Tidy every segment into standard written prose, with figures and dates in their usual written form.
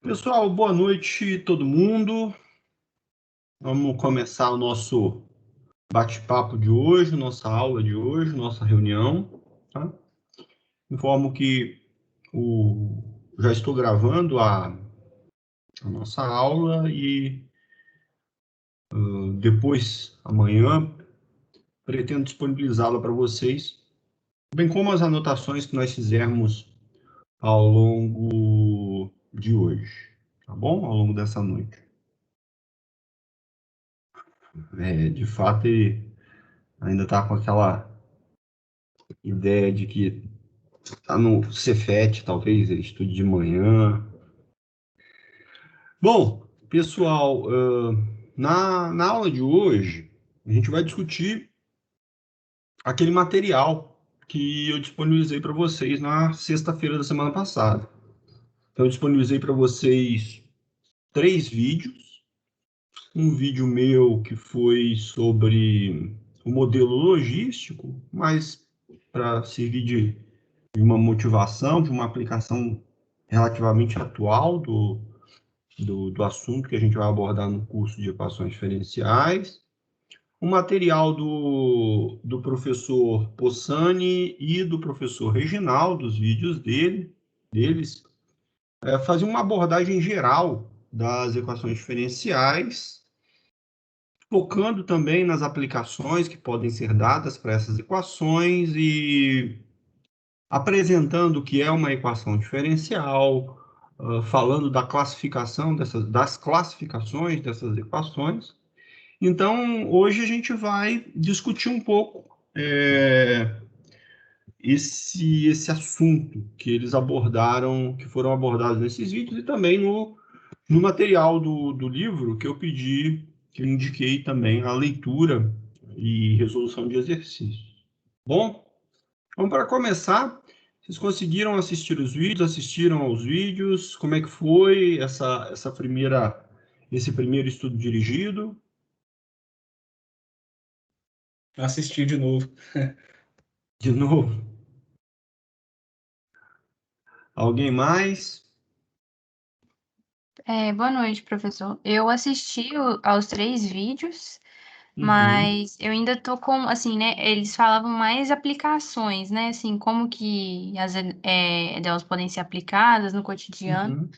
Pessoal, boa noite todo mundo. Vamos começar o nosso bate-papo de hoje, nossa aula de hoje, nossa reunião. Tá? Informo que já estou gravando a nossa aula e depois, amanhã, pretendo disponibilizá-la para vocês, bem como as anotações que nós fizermos ao longo de hoje, tá bom? Ao longo dessa noite. De fato, ele ainda está com aquela ideia de que está no Cefet, talvez ele estude de manhã. Bom, pessoal, na aula de hoje, a gente vai discutir aquele material que eu disponibilizei para vocês na sexta-feira da semana passada. Então, eu disponibilizei para vocês 3 vídeos. Um vídeo meu que foi sobre o modelo logístico, mas para servir de uma motivação, de uma aplicação relativamente atual do assunto que a gente vai abordar no curso de equações diferenciais. O material do professor Possani e do professor Reginaldo, os vídeos deles, fazem uma abordagem geral das equações diferenciais, focando também nas aplicações que podem ser dadas para essas equações e apresentando o que é uma equação diferencial, falando da classificação das classificações dessas equações. Então, hoje a gente vai discutir um pouco esse assunto que eles abordaram, que foram abordados nesses vídeos e também no material do livro que eu pedi, que eu indiquei também a leitura e resolução de exercícios. Bom, então, para começar, vocês conseguiram assistir os vídeos? Assistiram aos vídeos? Como é que foi esse primeiro estudo dirigido? Assistir de novo. De novo, alguém mais? Boa noite, professor. Eu assisti aos 3 vídeos, Uhum, mas eu ainda tô com, assim, né? Eles falavam mais aplicações, né? Assim, como que as delas podem ser aplicadas no cotidiano. uhum.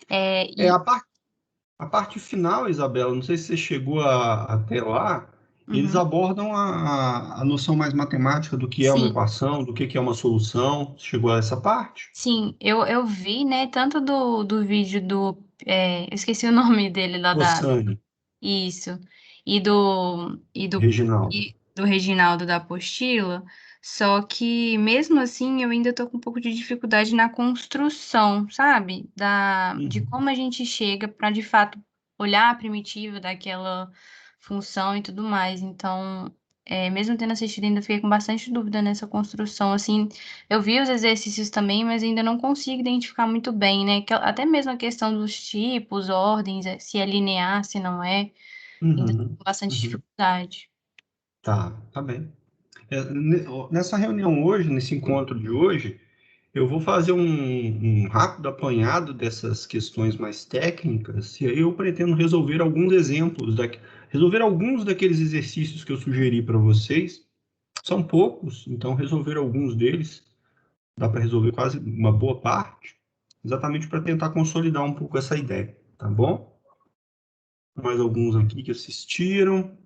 É, É, e, a parte final, Isabela, não sei se você chegou até lá, eles uhum, abordam a noção mais matemática do que é uma sim, equação, do que é uma solução. Chegou a essa parte? sim, eu vi, né? Tanto do vídeo eu esqueci o nome dele lá Possani, isso, e do, e do, Reginaldo. e do Reginaldo da apostila, só que mesmo assim eu ainda tô com um pouco de dificuldade na construção, sabe? De Uhum. como a gente chega para de fato olhar a primitiva daquela função e tudo mais. Então, mesmo tendo assistido, ainda fiquei com bastante dúvida nessa construção. Assim, eu vi os exercícios também, mas ainda não consigo identificar muito bem, né? Até mesmo a questão dos tipos, ordens, se é linear, se não é. Ainda tô Uhum, com bastante uhum. dificuldade. Tá bem. Nessa reunião hoje, nesse encontro de hoje, eu vou fazer um rápido apanhado dessas questões mais técnicas, e aí eu pretendo resolver alguns daqueles exercícios que eu sugeri para vocês. São poucos, então resolver alguns deles, dá para resolver quase uma boa parte, exatamente para tentar consolidar um pouco essa ideia, tá bom? Mais alguns aqui que assistiram.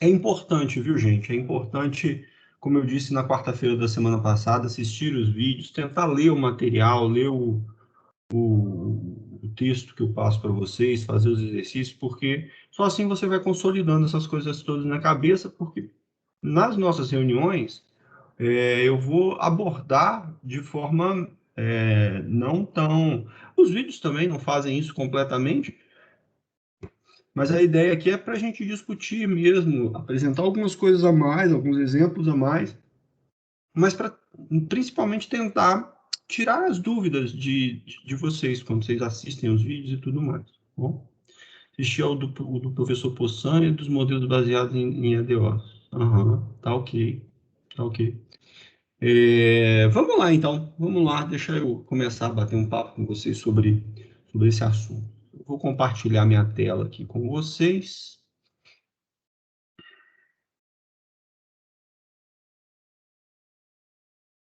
É importante, viu, gente? É importante, como eu disse na quarta-feira da semana passada, assistir os vídeos, tentar ler o material, ler o texto que eu passo para vocês, fazer os exercícios, porque só assim você vai consolidando essas coisas todas na cabeça, porque nas nossas reuniões eu vou abordar de forma não tão. Os vídeos também não fazem isso completamente, mas a ideia aqui é para a gente discutir mesmo, apresentar algumas coisas a mais, alguns exemplos a mais, mas para principalmente tentar tirar as dúvidas de vocês quando vocês assistem os vídeos e tudo mais. Tá bom? Assistir ao do professor Possani e dos modelos baseados em ADOs. Aham, tá ok. Tá ok. Vamos lá, então. Vamos lá. Deixa eu começar a bater um papo com vocês sobre esse assunto. Eu vou compartilhar minha tela aqui com vocês.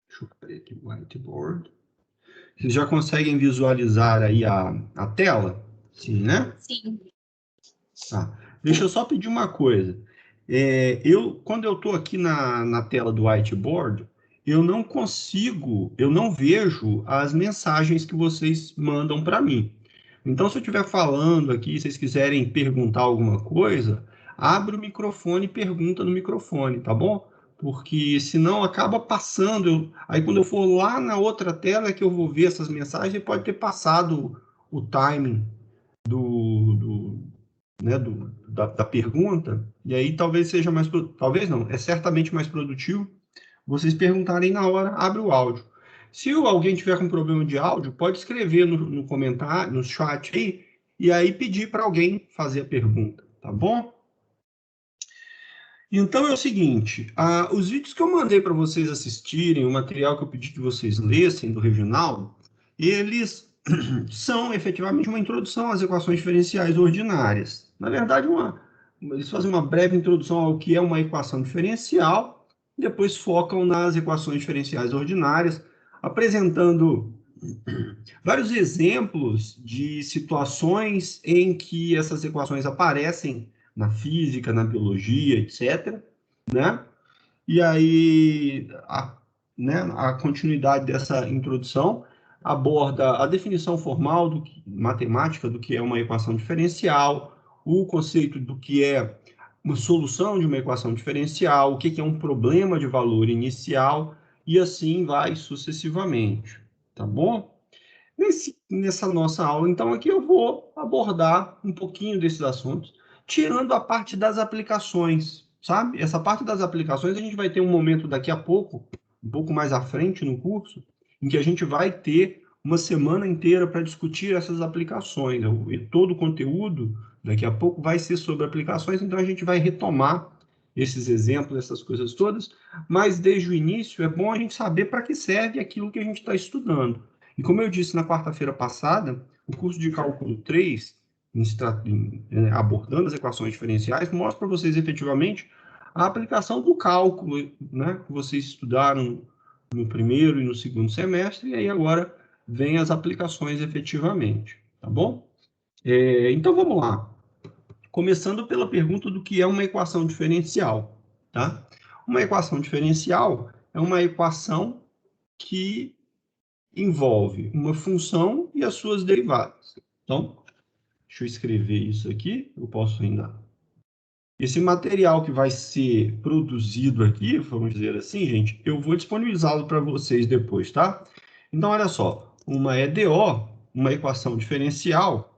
Deixa eu abrir aqui o whiteboard. Vocês já conseguem visualizar aí a tela? Sim, né? Sim. Tá. Deixa eu só pedir uma coisa. Quando eu estou aqui na tela do whiteboard, eu não vejo as mensagens que vocês mandam para mim. Então, se eu estiver falando aqui, se vocês quiserem perguntar alguma coisa, abre o microfone e pergunta no microfone, tá bom? Porque senão acaba passando. Aí, quando eu for lá na outra tela, é que eu vou ver essas mensagens e pode ter passado o timing da pergunta, e aí talvez seja mais, talvez não, é certamente mais produtivo vocês perguntarem na hora, abre o áudio. Se alguém tiver com problema de áudio, pode escrever no comentário, no chat aí, e aí pedir para alguém fazer a pergunta, tá bom? Então é o seguinte, os vídeos que eu mandei para vocês assistirem, o material que eu pedi que vocês lessem do Reginaldo, eles são efetivamente uma introdução às equações diferenciais ordinárias. Na verdade, eles fazem uma breve introdução ao que é uma equação diferencial, depois focam nas equações diferenciais ordinárias, apresentando vários exemplos de situações em que essas equações aparecem na física, na biologia, etc., né? E aí, a continuidade dessa introdução aborda a definição formal matemática do que é uma equação diferencial, o conceito do que é uma solução de uma equação diferencial, o que é um problema de valor inicial, e assim vai sucessivamente, tá bom? Nessa nossa aula, então, aqui eu vou abordar um pouquinho desses assuntos, tirando a parte das aplicações, sabe? Essa parte das aplicações a gente vai ter um momento daqui a pouco, um pouco mais à frente no curso, em que a gente vai ter uma semana inteira para discutir essas aplicações. E todo o conteúdo daqui a pouco vai ser sobre aplicações, então a gente vai retomar esses exemplos, essas coisas todas, mas desde o início é bom a gente saber para que serve aquilo que a gente está estudando. E como eu disse na quarta-feira passada, o curso de cálculo 3, abordando as equações diferenciais, mostra para vocês efetivamente a aplicação do cálculo, né, que vocês estudaram no primeiro e no segundo semestre, e aí agora vem as aplicações efetivamente, tá bom? Então vamos lá. Começando pela pergunta do que é uma equação diferencial, tá? Uma equação diferencial é uma equação que envolve uma função e as suas derivadas. Então, deixa eu escrever isso aqui, eu posso ainda... Esse material que vai ser produzido aqui, vamos dizer assim, gente, eu vou disponibilizá-lo para vocês depois, tá? Então, olha só, uma EDO, uma equação diferencial,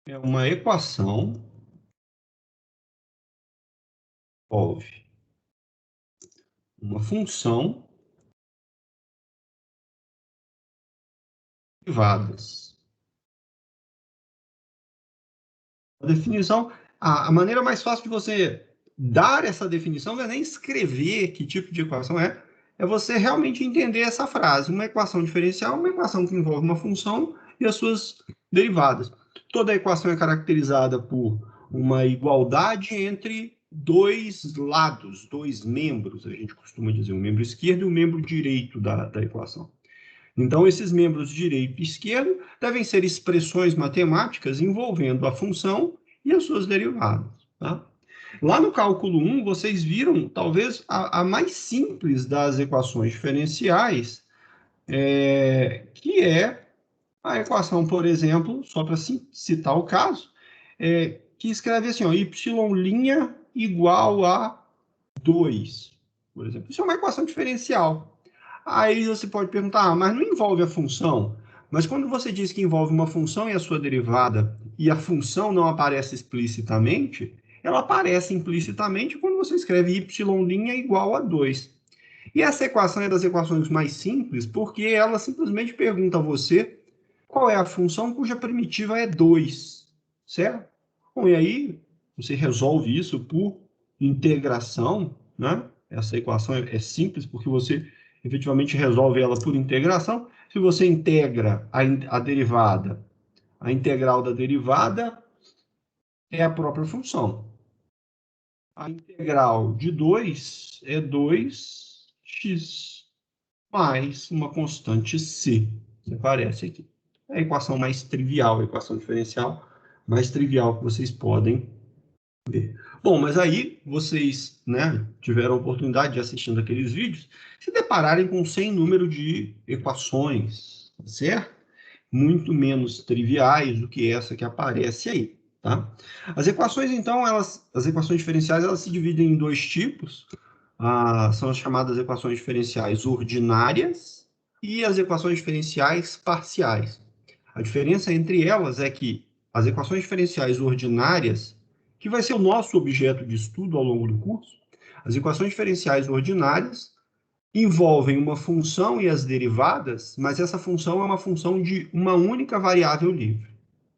é uma equação que envolve uma função e derivadas. A definição, a maneira mais fácil de você dar essa definição não é nem escrever que tipo de equação é você realmente entender essa frase. Uma equação diferencial é uma equação que envolve uma função e as suas derivadas. Toda equação é caracterizada por uma igualdade entre dois lados, dois membros, a gente costuma dizer, um membro esquerdo e um membro direito da equação. Então, esses membros direito e esquerdo devem ser expressões matemáticas envolvendo a função e as suas derivadas. Tá? Lá no cálculo 1, vocês viram talvez a mais simples das equações diferenciais, que é a equação, por exemplo, só para citar o caso, que escreve assim, ó, y' igual a 2, por exemplo. Isso é uma equação diferencial. Aí você pode perguntar, mas não envolve a função? Mas quando você diz que envolve uma função e a sua derivada, e a função não aparece explicitamente, ela aparece implicitamente quando você escreve y' igual a 2. E essa equação é das equações mais simples, porque ela simplesmente pergunta a você qual é a função cuja primitiva é 2, certo? Bom, e aí você resolve isso por integração, né? Essa equação é simples porque você efetivamente resolve ela por integração. Se você integra a derivada, a integral da derivada é a própria função. A integral de 2 é 2x mais uma constante c, que aparece aqui. É a equação mais trivial, a equação diferencial mais trivial que vocês podem ver. Bom, mas aí vocês, né, tiveram a oportunidade de assistindo aqueles vídeos, se depararem com sem número de equações, certo? Muito menos triviais do que essa que aparece aí, tá? As equações, então, as equações diferenciais, elas se dividem em dois tipos. São as chamadas equações diferenciais ordinárias e as equações diferenciais parciais. A diferença entre elas é que as equações diferenciais ordinárias, que vai ser o nosso objeto de estudo ao longo do curso, as equações diferenciais ordinárias envolvem uma função e as derivadas, mas essa função é uma função de uma única variável livre,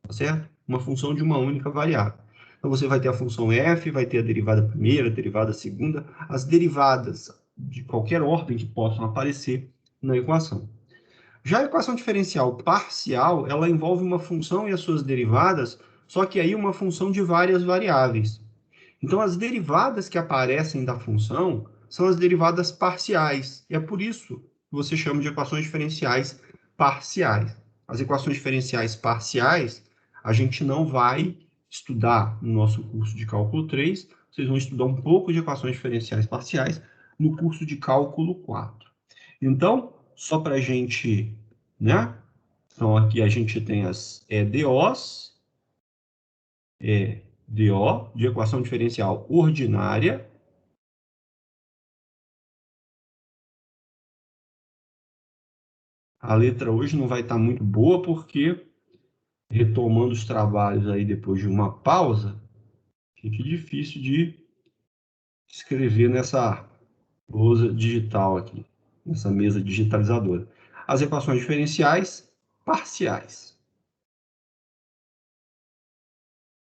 tá certo? Uma função de uma única variável. Então, você vai ter a função f, vai ter a derivada primeira, a derivada segunda, as derivadas de qualquer ordem que possam aparecer na equação. Já a equação diferencial parcial, ela envolve uma função e as suas derivadas, só que aí uma função de várias variáveis. Então, as derivadas que aparecem da função são as derivadas parciais, e é por isso que você chama de equações diferenciais parciais. As equações diferenciais parciais, a gente não vai estudar no nosso curso de cálculo 3, vocês vão estudar um pouco de equações diferenciais parciais no curso de cálculo 4. Então, só para a gente, né? Então, aqui a gente tem as EDOs, DO, de equação diferencial ordinária. A letra hoje não vai estar muito boa, porque, retomando os trabalhos aí depois de uma pausa, fica difícil de escrever nessa lousa digital aqui, nessa mesa digitalizadora. As equações diferenciais parciais.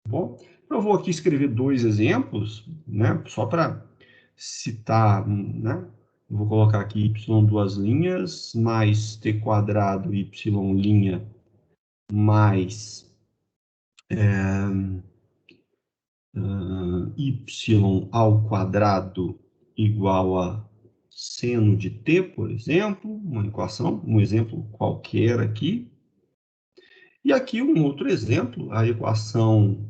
Bom, eu vou aqui escrever dois exemplos, né, só para citar, né? Eu vou colocar aqui y duas linhas, mais t quadrado y linha, mais y ao quadrado igual a seno de t, por exemplo, uma equação, um exemplo qualquer aqui. E aqui um outro exemplo, a equação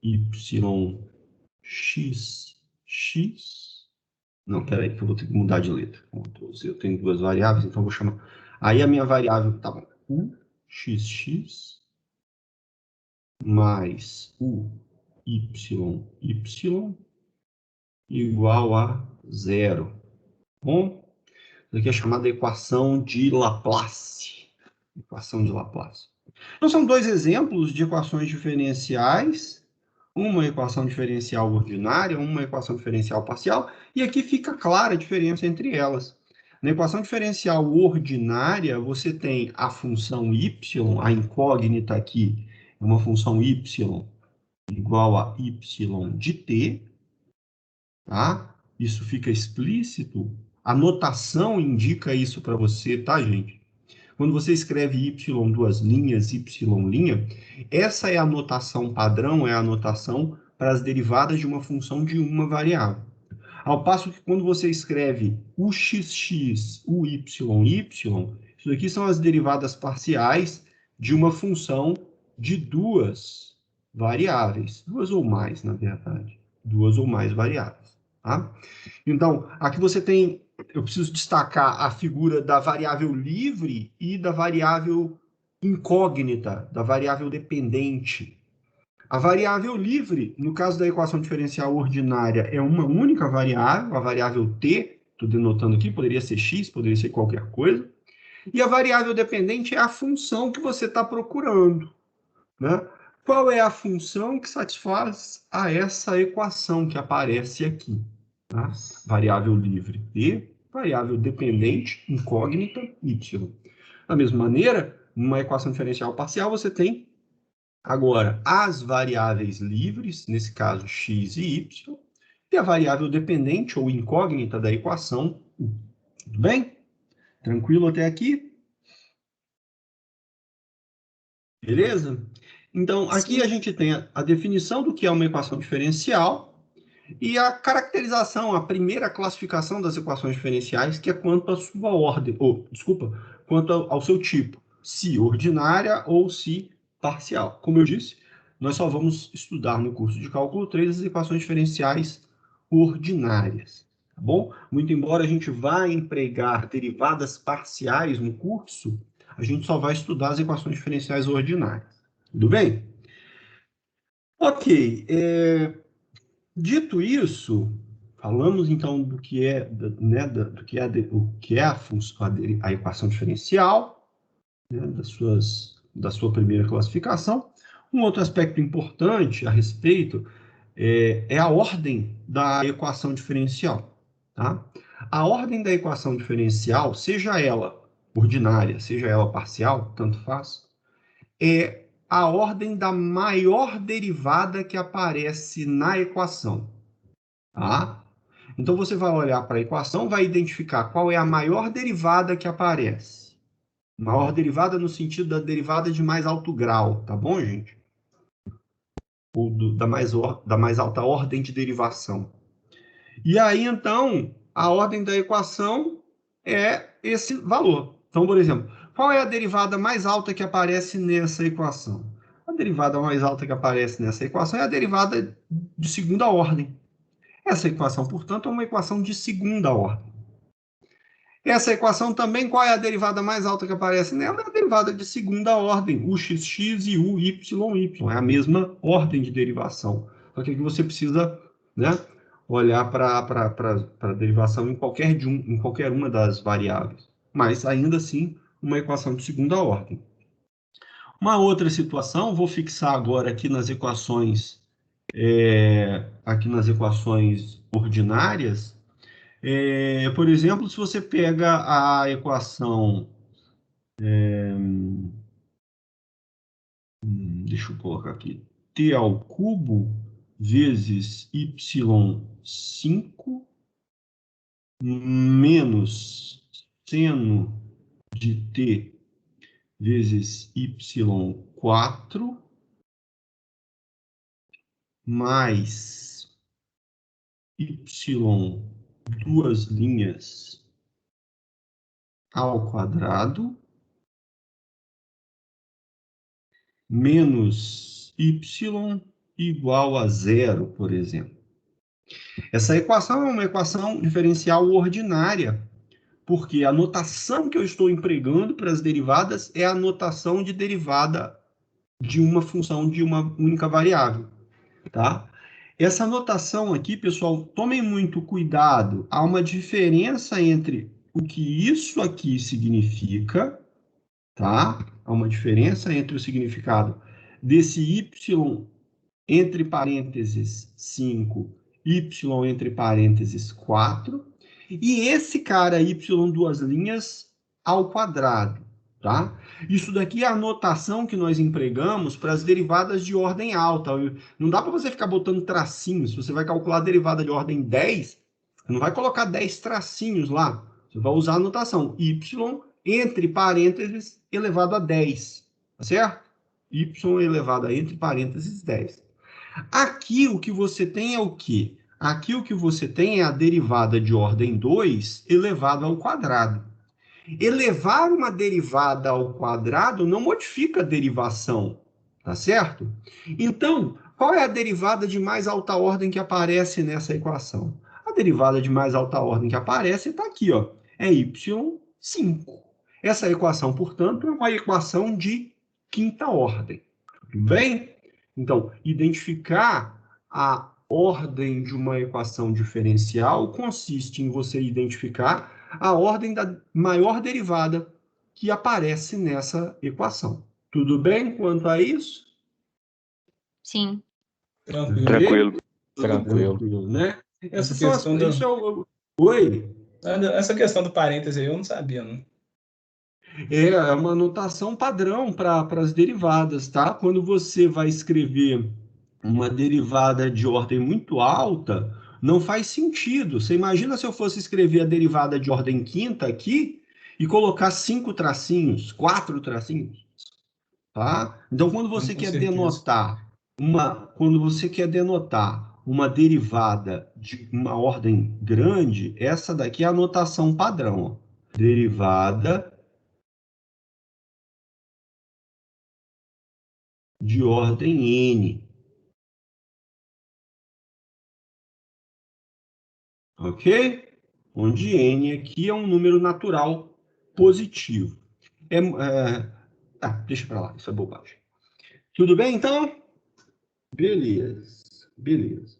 yx. Não, peraí, que eu vou ter que mudar de letra. Eu tenho duas variáveis, então eu vou chamar. Aí a minha variável, tá bom, uxx mais uyy igual a zero. Bom, isso aqui é chamada equação de Laplace. Equação de Laplace. Então, são dois exemplos de equações diferenciais, uma equação diferencial ordinária, uma equação diferencial parcial, e aqui fica clara a diferença entre elas. Na equação diferencial ordinária, você tem a função y, a incógnita aqui é uma função y igual a y de t, tá? Isso fica explícito. A notação indica isso para você, tá, gente? Quando você escreve y duas linhas, y', essa é a notação padrão, é a notação para as derivadas de uma função de uma variável. Ao passo que quando você escreve uxx, uyy, isso aqui são as derivadas parciais de uma função de duas variáveis, duas ou mais, na verdade, duas ou mais variáveis, tá? Então, aqui você tem, eu preciso destacar a figura da variável livre e da variável incógnita, da variável dependente. A variável livre, no caso da equação diferencial ordinária, é uma única variável, a variável t, estou denotando aqui, poderia ser x, poderia ser qualquer coisa. E a variável dependente é a função que você está procurando, né? Qual é a função que satisfaz a essa equação que aparece aqui? Tá? Variável livre t, variável dependente, incógnita, y. Da mesma maneira, numa equação diferencial parcial, você tem agora as variáveis livres, nesse caso x e y, e a variável dependente ou incógnita da equação U. Tudo bem? Tranquilo até aqui? Beleza? Então, aqui a gente tem a definição do que é uma equação diferencial e a caracterização, a primeira classificação das equações diferenciais, que é quanto à sua ordem, quanto ao seu tipo, se ordinária ou se parcial. Como eu disse, nós só vamos estudar no curso de cálculo 3 as equações diferenciais ordinárias, tá bom? Muito embora a gente vá empregar derivadas parciais no curso, a gente só vai estudar as equações diferenciais ordinárias. Tudo bem? Ok. Dito isso, falamos então do que é, né, do que é, o que é a equação diferencial, né, da sua primeira classificação. Um outro aspecto importante a respeito é a ordem da equação diferencial. Tá? A ordem da equação diferencial, seja ela ordinária, seja ela parcial, tanto faz, é a ordem da maior derivada que aparece na equação. Tá? Então, você vai olhar para a equação, vai identificar qual é a maior derivada que aparece. Maior derivada no sentido da derivada de mais alto grau, tá bom, gente? Ou da mais alta ordem de derivação. E aí, então, a ordem da equação é esse valor. Então, por exemplo, qual é a derivada mais alta que aparece nessa equação? A derivada mais alta que aparece nessa equação é a derivada de segunda ordem. Essa equação, portanto, é uma equação de segunda ordem. Essa equação também, qual é a derivada mais alta que aparece nela? É a derivada de segunda ordem, UXX e UYY. É a mesma ordem de derivação. Só que aqui você precisa, né, olhar para a derivação em qualquer uma das variáveis. Mas, ainda assim, uma equação de segunda ordem. Uma outra situação, vou fixar agora aqui nas equações ordinárias. Por exemplo, se você pega a equação, deixa eu colocar aqui, t ao cubo vezes y5 menos seno de t vezes y4 mais y duas linhas ao quadrado menos y igual a zero, por exemplo. Essa equação é uma equação diferencial ordinária, porque a notação que eu estou empregando para as derivadas é a notação de derivada de uma função de uma única variável, tá? Essa notação aqui, pessoal, tomem muito cuidado. Há uma diferença entre o que isso aqui significa, tá? Há uma diferença entre o significado desse y entre parênteses 5, y entre parênteses 4, e esse cara y duas linhas ao quadrado, tá? Isso daqui é a notação que nós empregamos para as derivadas de ordem alta. Não dá para você ficar botando tracinhos. Se você vai calcular a derivada de ordem 10, você não vai colocar 10 tracinhos lá. Você vai usar a notação y entre parênteses elevado a 10, tá certo? Y elevado a entre parênteses 10. Aqui o que você tem é o quê? Aqui o que você tem é a derivada de ordem 2 elevado ao quadrado. Elevar uma derivada ao quadrado não modifica a derivação, tá certo? Então, qual é a derivada de mais alta ordem que aparece nessa equação? A derivada de mais alta ordem que aparece está aqui, ó, é y5. Essa equação, portanto, é uma equação de quinta ordem. Tudo bem? Então, identificar a ordem de uma equação diferencial consiste em você identificar a ordem da maior derivada que aparece nessa equação. Tudo bem quanto a isso? Sim. Tranquilo. Tranquilo, né? Essa questão Oi? Essa questão do parêntese aí eu não sabia, não. É uma notação padrão para as derivadas, tá? Quando você vai escrever uma derivada de ordem muito alta, Não faz sentido. Você imagina se eu fosse escrever a derivada de ordem quinta aqui e colocar 5 tracinhos, 4 tracinhos, tá? Então, quando você Com quer certeza. denotar uma derivada de uma ordem grande, essa daqui é a notação padrão, ó. Derivada de ordem n, ok? Onde n aqui é um número natural positivo. Deixa para lá, isso é bobagem. Tudo bem, então? Beleza, beleza.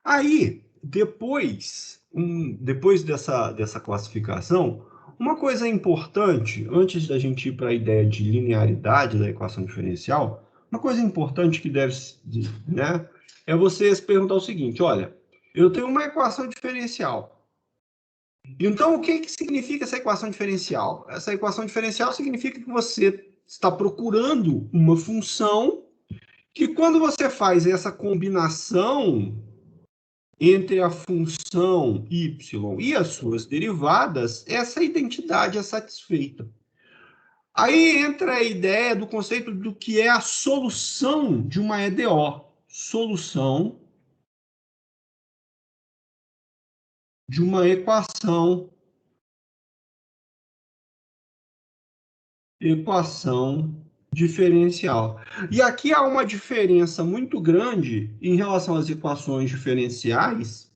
Aí, depois dessa classificação, uma coisa importante, antes da gente ir para a ideia de linearidade da equação diferencial, uma coisa importante que deve, né, é você se perguntar o seguinte, olha, eu tenho uma equação diferencial. Então, o que significa essa equação diferencial? Essa equação diferencial significa que você está procurando uma função que, quando você faz essa combinação entre a função y e as suas derivadas, essa identidade é satisfeita. Aí entra a ideia do conceito do que é a solução de uma EDO. Solução de uma equação diferencial. E aqui há uma diferença muito grande em relação às equações diferenciais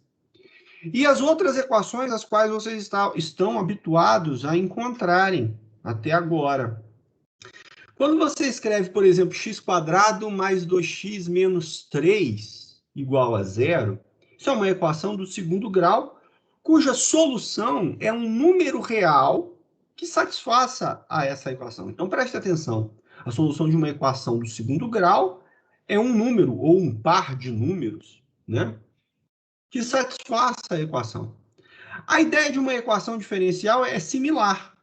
e as outras equações às quais vocês estão habituados a encontrarem até agora. Quando você escreve, por exemplo, x² mais 2x menos 3 igual a zero, isso é uma equação do segundo grau, cuja solução é um número real que satisfaça a essa equação. Então, preste atenção. A solução de uma equação do segundo grau é um número ou um par de números, né, que satisfaça a equação. A ideia de uma equação diferencial é similar.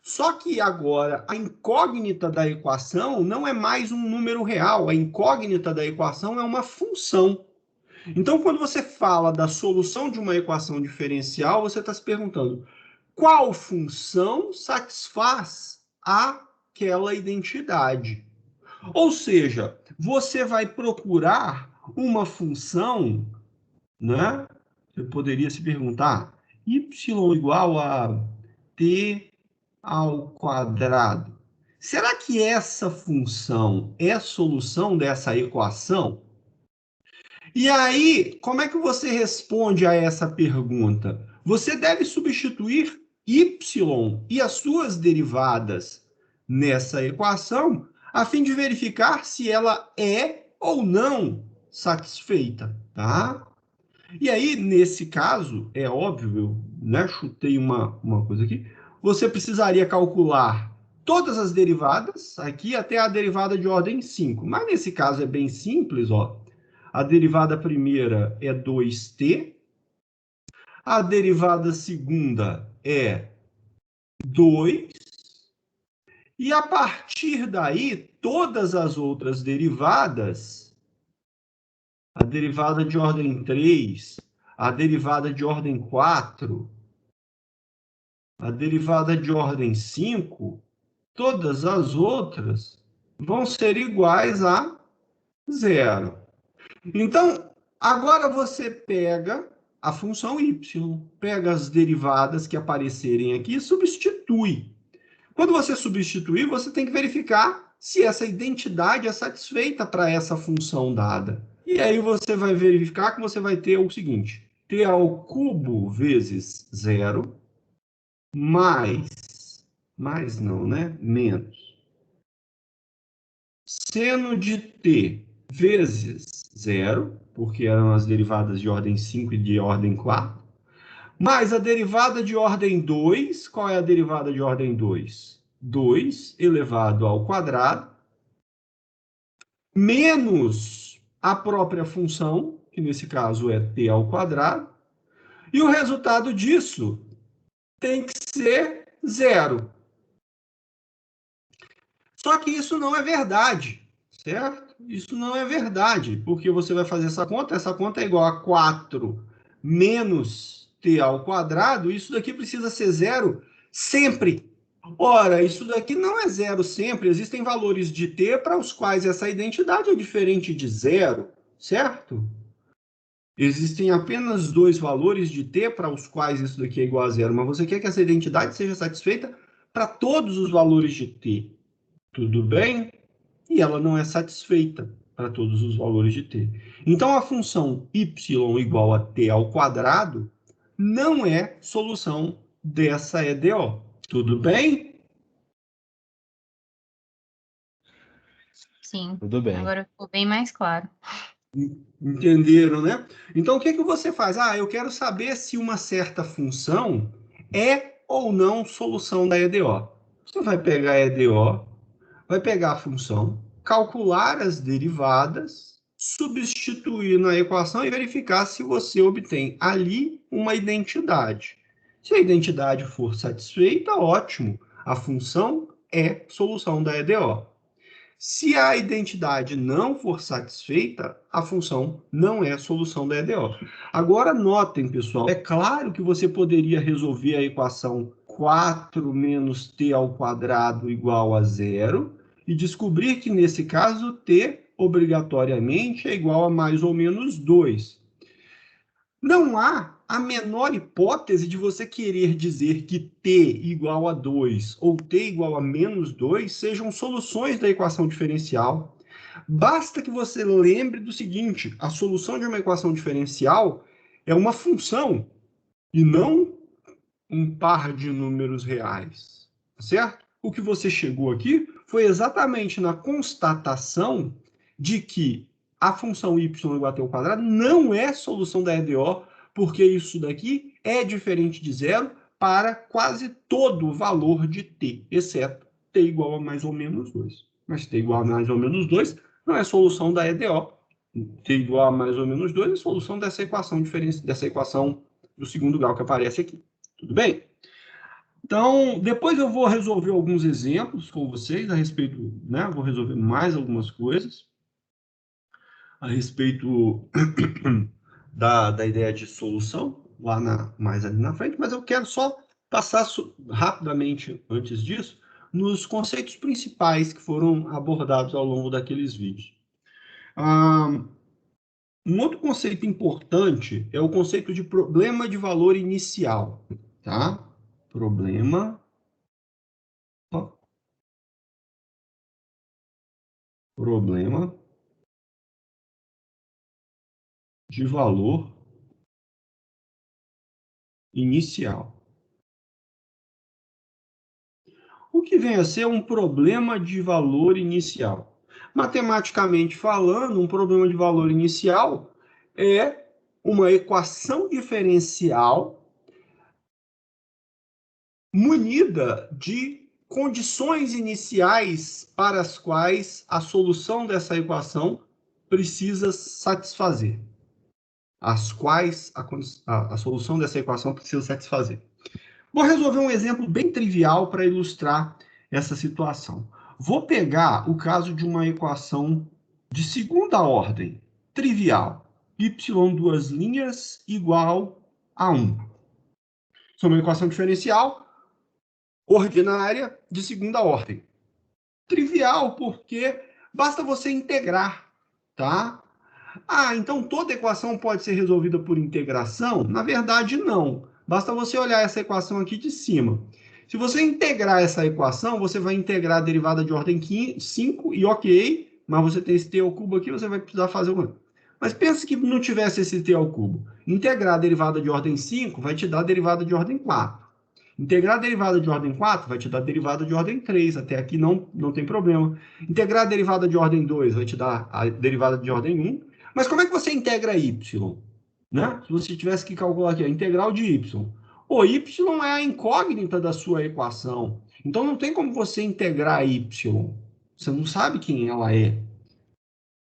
Só que agora a incógnita da equação não é mais um número real, a incógnita da equação é uma função. Então, quando você fala da solução de uma equação diferencial, você está se perguntando qual função satisfaz aquela identidade. Ou seja, você vai procurar uma função, né? Você poderia se perguntar, y igual a t ao quadrado. Será que essa função é a solução dessa equação? E aí, como é que você responde a essa pergunta? Você deve substituir y e as suas derivadas nessa equação, a fim de verificar se ela é ou não satisfeita, tá? E aí, nesse caso, é óbvio, eu, né, chutei uma coisa aqui, você precisaria calcular todas as derivadas, aqui até a derivada de ordem 5. Mas nesse caso é bem simples, ó. A derivada primeira é 2t, a derivada segunda é 2, e a partir daí, todas as outras derivadas, a derivada de ordem 3, a derivada de ordem 4, a derivada de ordem 5, todas as outras vão ser iguais a zero. Então, agora você pega a função y, pega as derivadas que aparecerem aqui e substitui. Quando você substituir, você tem que verificar se essa identidade é satisfeita para essa função dada. E aí você vai verificar que você vai ter o seguinte, t ao cubo vezes zero, mais não, né? Menos. Seno de t vezes zero, porque eram as derivadas de ordem 5 e de ordem 4, mais a derivada de ordem 2. Qual é a derivada de ordem 2? 2 elevado ao quadrado, menos a própria função, que nesse caso é t ao quadrado, e o resultado disso tem que ser zero. Só que isso não é verdade, certo? Isso não é verdade, porque você vai fazer essa conta é igual a 4 menos t ao quadrado, isso daqui precisa ser zero sempre. Ora, isso daqui não é zero sempre, existem valores de t para os quais essa identidade é diferente de zero, certo? Existem apenas dois valores de t para os quais isso daqui é igual a zero, mas você quer que essa identidade seja satisfeita para todos os valores de t. Tudo bem? E ela não é satisfeita para todos os valores de t. Então, a função y igual a t ao quadrado não é solução dessa EDO. Tudo bem? Sim. Tudo bem. Agora ficou bem mais claro. Entenderam, né? Então, o que você faz? Eu quero saber se uma certa função é ou não solução da EDO. Você vai pegar a EDO, vai pegar a função, calcular as derivadas, substituir na equação e verificar se você obtém ali uma identidade. Se a identidade for satisfeita, ótimo. A função é solução da EDO. Se a identidade não for satisfeita, a função não é solução da EDO. Agora, notem, pessoal, é claro que você poderia resolver a equação 4 menos t ao quadrado igual a zero e descobrir que, nesse caso, t obrigatoriamente é igual a mais ou menos 2. Não há a menor hipótese de você querer dizer que t igual a 2 ou t igual a menos 2 sejam soluções da equação diferencial. Basta que você lembre do seguinte: a solução de uma equação diferencial é uma função e não um par de números reais, certo? O que você chegou aqui foi exatamente na constatação de que a função y igual a t ao quadrado não é solução da EDO, porque isso daqui é diferente de zero para quase todo o valor de t, exceto t igual a mais ou menos 2. Mas t igual a mais ou menos 2 não é solução da EDO. T igual a mais ou menos 2 é solução dessa equação do segundo grau que aparece aqui. Tudo bem? Então, depois eu vou resolver alguns exemplos com vocês a respeito, né? Vou resolver mais algumas coisas a respeito da ideia de solução, mais ali na frente, mas eu quero só passar rapidamente, antes disso, nos conceitos principais que foram abordados ao longo daqueles vídeos. Um outro conceito importante é o conceito de problema de valor inicial, tá? Problema de valor inicial. O que vem a ser um problema de valor inicial? Matematicamente falando, um problema de valor inicial é uma equação diferencial munida de condições iniciais para as quais a solução dessa equação precisa satisfazer. As quais a solução dessa equação precisa satisfazer. Vou resolver um exemplo bem trivial para ilustrar essa situação. Vou pegar o caso de uma equação de segunda ordem, trivial, y duas linhas igual a 1. Isso é uma equação diferencial ordinária de segunda ordem. Trivial porque basta você integrar, tá? Então toda equação pode ser resolvida por integração? Na verdade, não. Basta você olhar essa equação aqui de cima. Se você integrar essa equação, você vai integrar a derivada de ordem 5 e ok, mas você tem esse t ao cubo aqui, você vai precisar fazer uma. Mas pense que não tivesse esse t ao cubo. Integrar a derivada de ordem 5 vai te dar a derivada de ordem 4. Integrar a derivada de ordem 4 vai te dar a derivada de ordem 3. Até aqui não tem problema. Integrar a derivada de ordem 2 vai te dar a derivada de ordem 1. Mas como é que você integra y? Né? Se você tivesse que calcular aqui a integral de y. O y é a incógnita da sua equação. Então não tem como você integrar y. Você não sabe quem ela é.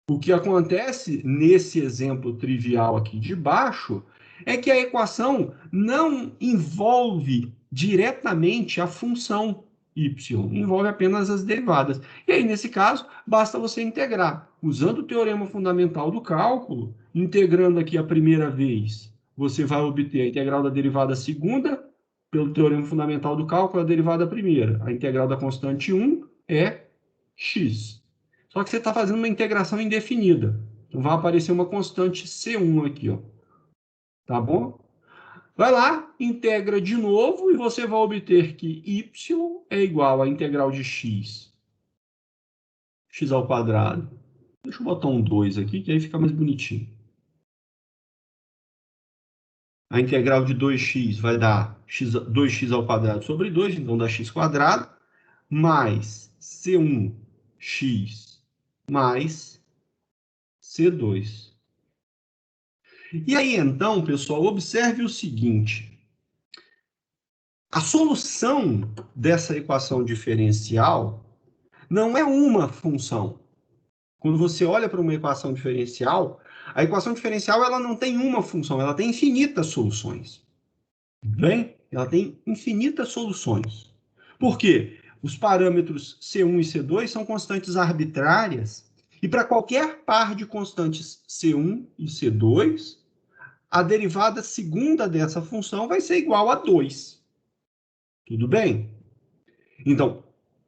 O que acontece nesse exemplo trivial aqui de baixo é que a equação não envolve diretamente a função y, envolve apenas as derivadas. E aí, nesse caso, basta você integrar. Usando o teorema fundamental do cálculo, integrando aqui a primeira vez, você vai obter a integral da derivada segunda, pelo teorema fundamental do cálculo, a derivada primeira. A integral da constante 1 é x. Só que você está fazendo uma integração indefinida. Então, vai aparecer uma constante C1 aqui, ó. Tá bom? Vai lá, integra de novo e você vai obter que y é igual à integral de x ao quadrado. Deixa eu botar um 2 aqui, que aí fica mais bonitinho. A integral de 2x vai dar 2x ao quadrado sobre 2, então dá x quadrado, mais C1x mais C2. E aí, então, pessoal, observe o seguinte. A solução dessa equação diferencial não é uma função. Quando você olha para uma equação diferencial, a equação diferencial ela não tem uma função, ela tem infinitas soluções. Bem? Ela tem infinitas soluções. Por quê? Os parâmetros C1 e C2 são constantes arbitrárias, e para qualquer par de constantes C1 e C2, a derivada segunda dessa função vai ser igual a 2. Tudo bem? Então,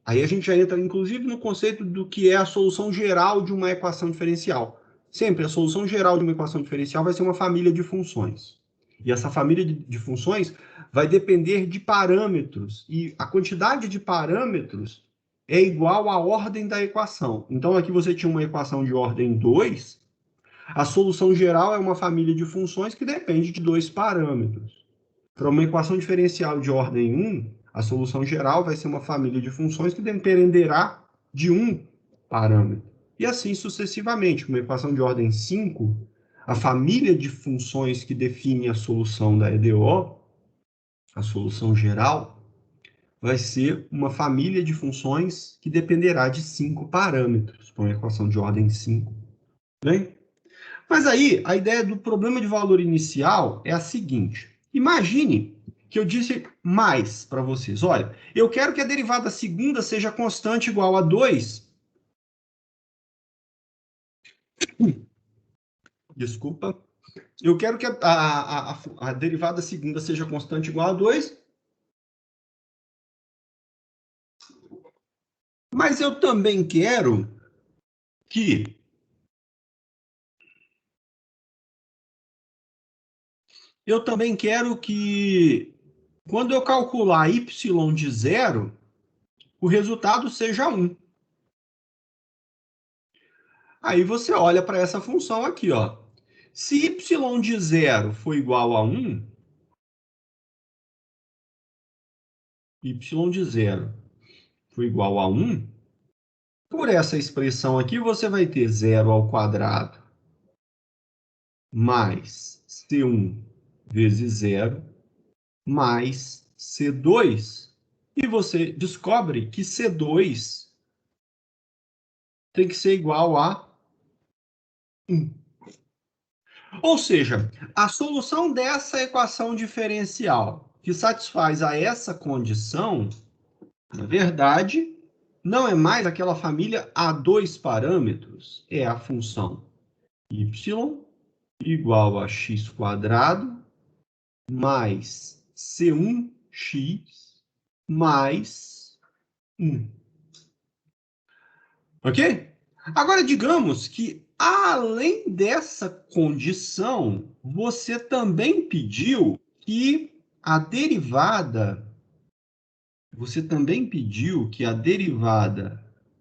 aí a gente já entra, inclusive, no conceito do que é a solução geral de uma equação diferencial. Sempre a solução geral de uma equação diferencial vai ser uma família de funções. E essa família de funções vai depender de parâmetros. E a quantidade de parâmetros é igual à ordem da equação. Então, aqui você tinha uma equação de ordem 2. A solução geral é uma família de funções que depende de 2 parâmetros. Para uma equação diferencial de ordem 1, a solução geral vai ser uma família de funções que dependerá de um parâmetro. E assim sucessivamente. Uma equação de ordem 5, a família de funções que define a solução da EDO, a solução geral, vai ser uma família de funções que dependerá de 5 parâmetros, para uma equação de ordem 5. Bem? Mas aí, a ideia do problema de valor inicial é a seguinte. Imagine que eu disse mais para vocês. Olha, eu quero que a derivada segunda seja constante igual a 2. Desculpa. Eu quero que a derivada segunda seja constante igual a 2. Mas eu também quero que quando eu calcular y de 0, o resultado seja 1. Aí você olha para essa função aqui, ó. Se y de 0 for igual a 1, y de 0 for igual a 1, por essa expressão aqui, você vai ter 0 ao quadrado mais C1 vezes 0 mais C2. E você descobre que C2 tem que ser igual a 1. Ou seja, a solução dessa equação diferencial que satisfaz a essa condição, na verdade, não é mais aquela família a 2 parâmetros, é a função y igual a x quadrado mais C1x mais 1. Ok? Agora, digamos que, além dessa condição, você também pediu que a derivada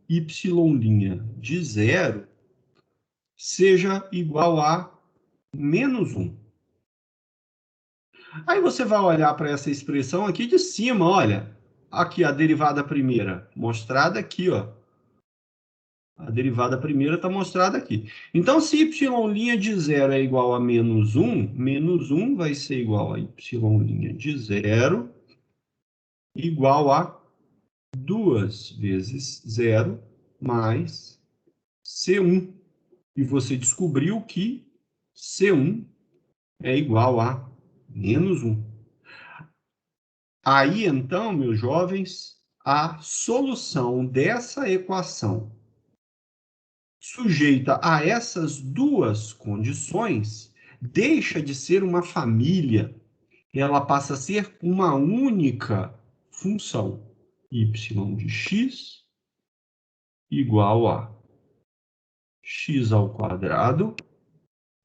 y' de 0 seja igual a menos 1. Aí você vai olhar para essa expressão aqui de cima, olha. Aqui a derivada primeira, mostrada aqui, ó. A derivada primeira está mostrada aqui. Então, se y' de 0 é igual a menos 1 vai ser igual a y' de 0 igual a 2 vezes 0 mais C1. E você descobriu que C1 é igual a menos 1. Aí, então, meus jovens, a solução dessa equação sujeita a essas duas condições deixa de ser uma família, ela passa a ser uma única função. Y de x igual a x ao quadrado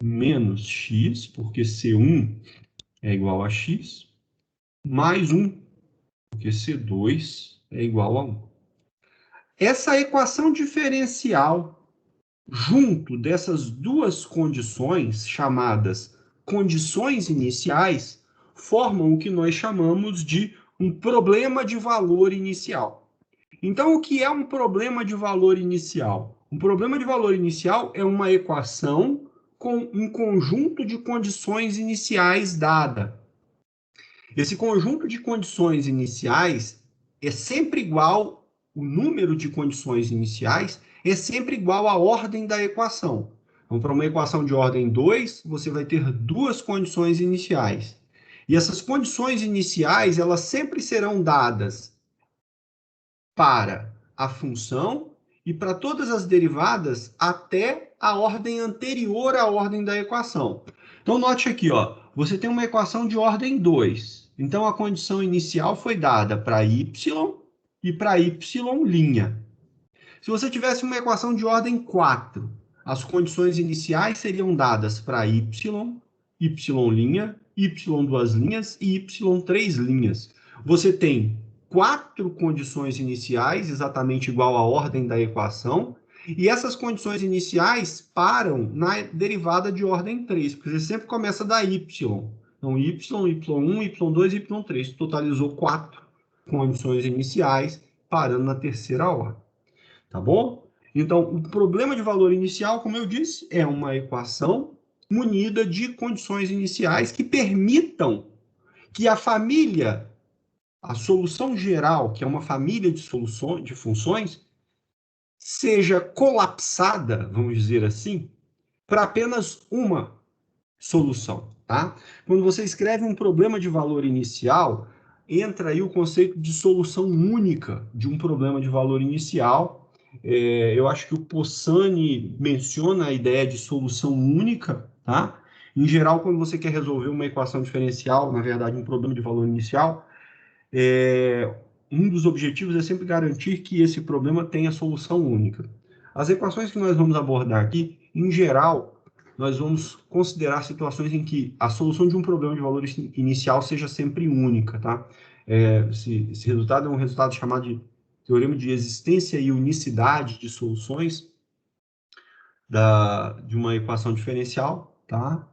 menos x, porque C1 é igual a x, mais 1, porque C2 é igual a 1. Essa equação diferencial, junto dessas duas condições, chamadas condições iniciais, formam o que nós chamamos de um problema de valor inicial. Então, o que é um problema de valor inicial? Um problema de valor inicial é uma equação com um conjunto de condições iniciais dada. Esse conjunto de condições iniciais é sempre igual, o número de condições iniciais é sempre igual à ordem da equação. Então, para uma equação de ordem 2, você vai ter duas condições iniciais. E essas condições iniciais, elas sempre serão dadas para a função e para todas as derivadas até a ordem anterior à ordem da equação. Então, note aqui, ó, você tem uma equação de ordem 2. Então, a condição inicial foi dada para y e para y'. Se você tivesse uma equação de ordem 4, as condições iniciais seriam dadas para y', y', y duas linhas e y três linhas. Você tem 4 condições iniciais, exatamente igual à ordem da equação, e essas condições iniciais param na derivada de ordem 3, porque você sempre começa da y. Então, y, y1, y2, y3. Totalizou 4 condições iniciais, parando na terceira ordem. Tá bom? Então, o problema de valor inicial, como eu disse, é uma equação munida de condições iniciais que permitam que a família, a solução geral, que é uma família de soluções, de funções, seja colapsada, vamos dizer assim, para apenas uma solução, tá? Quando você escreve um problema de valor inicial, entra aí o conceito de solução única de um problema de valor inicial. Eu acho que o Possani menciona a ideia de solução única, tá? Em geral, quando você quer resolver uma equação diferencial, na verdade, um problema de valor inicial, um dos objetivos é sempre garantir que esse problema tenha solução única. As equações que nós vamos abordar aqui, em geral, nós vamos considerar situações em que a solução de um problema de valor inicial seja sempre única, tá? Esse resultado é um resultado chamado de teorema de existência e unicidade de soluções de uma equação diferencial, tá?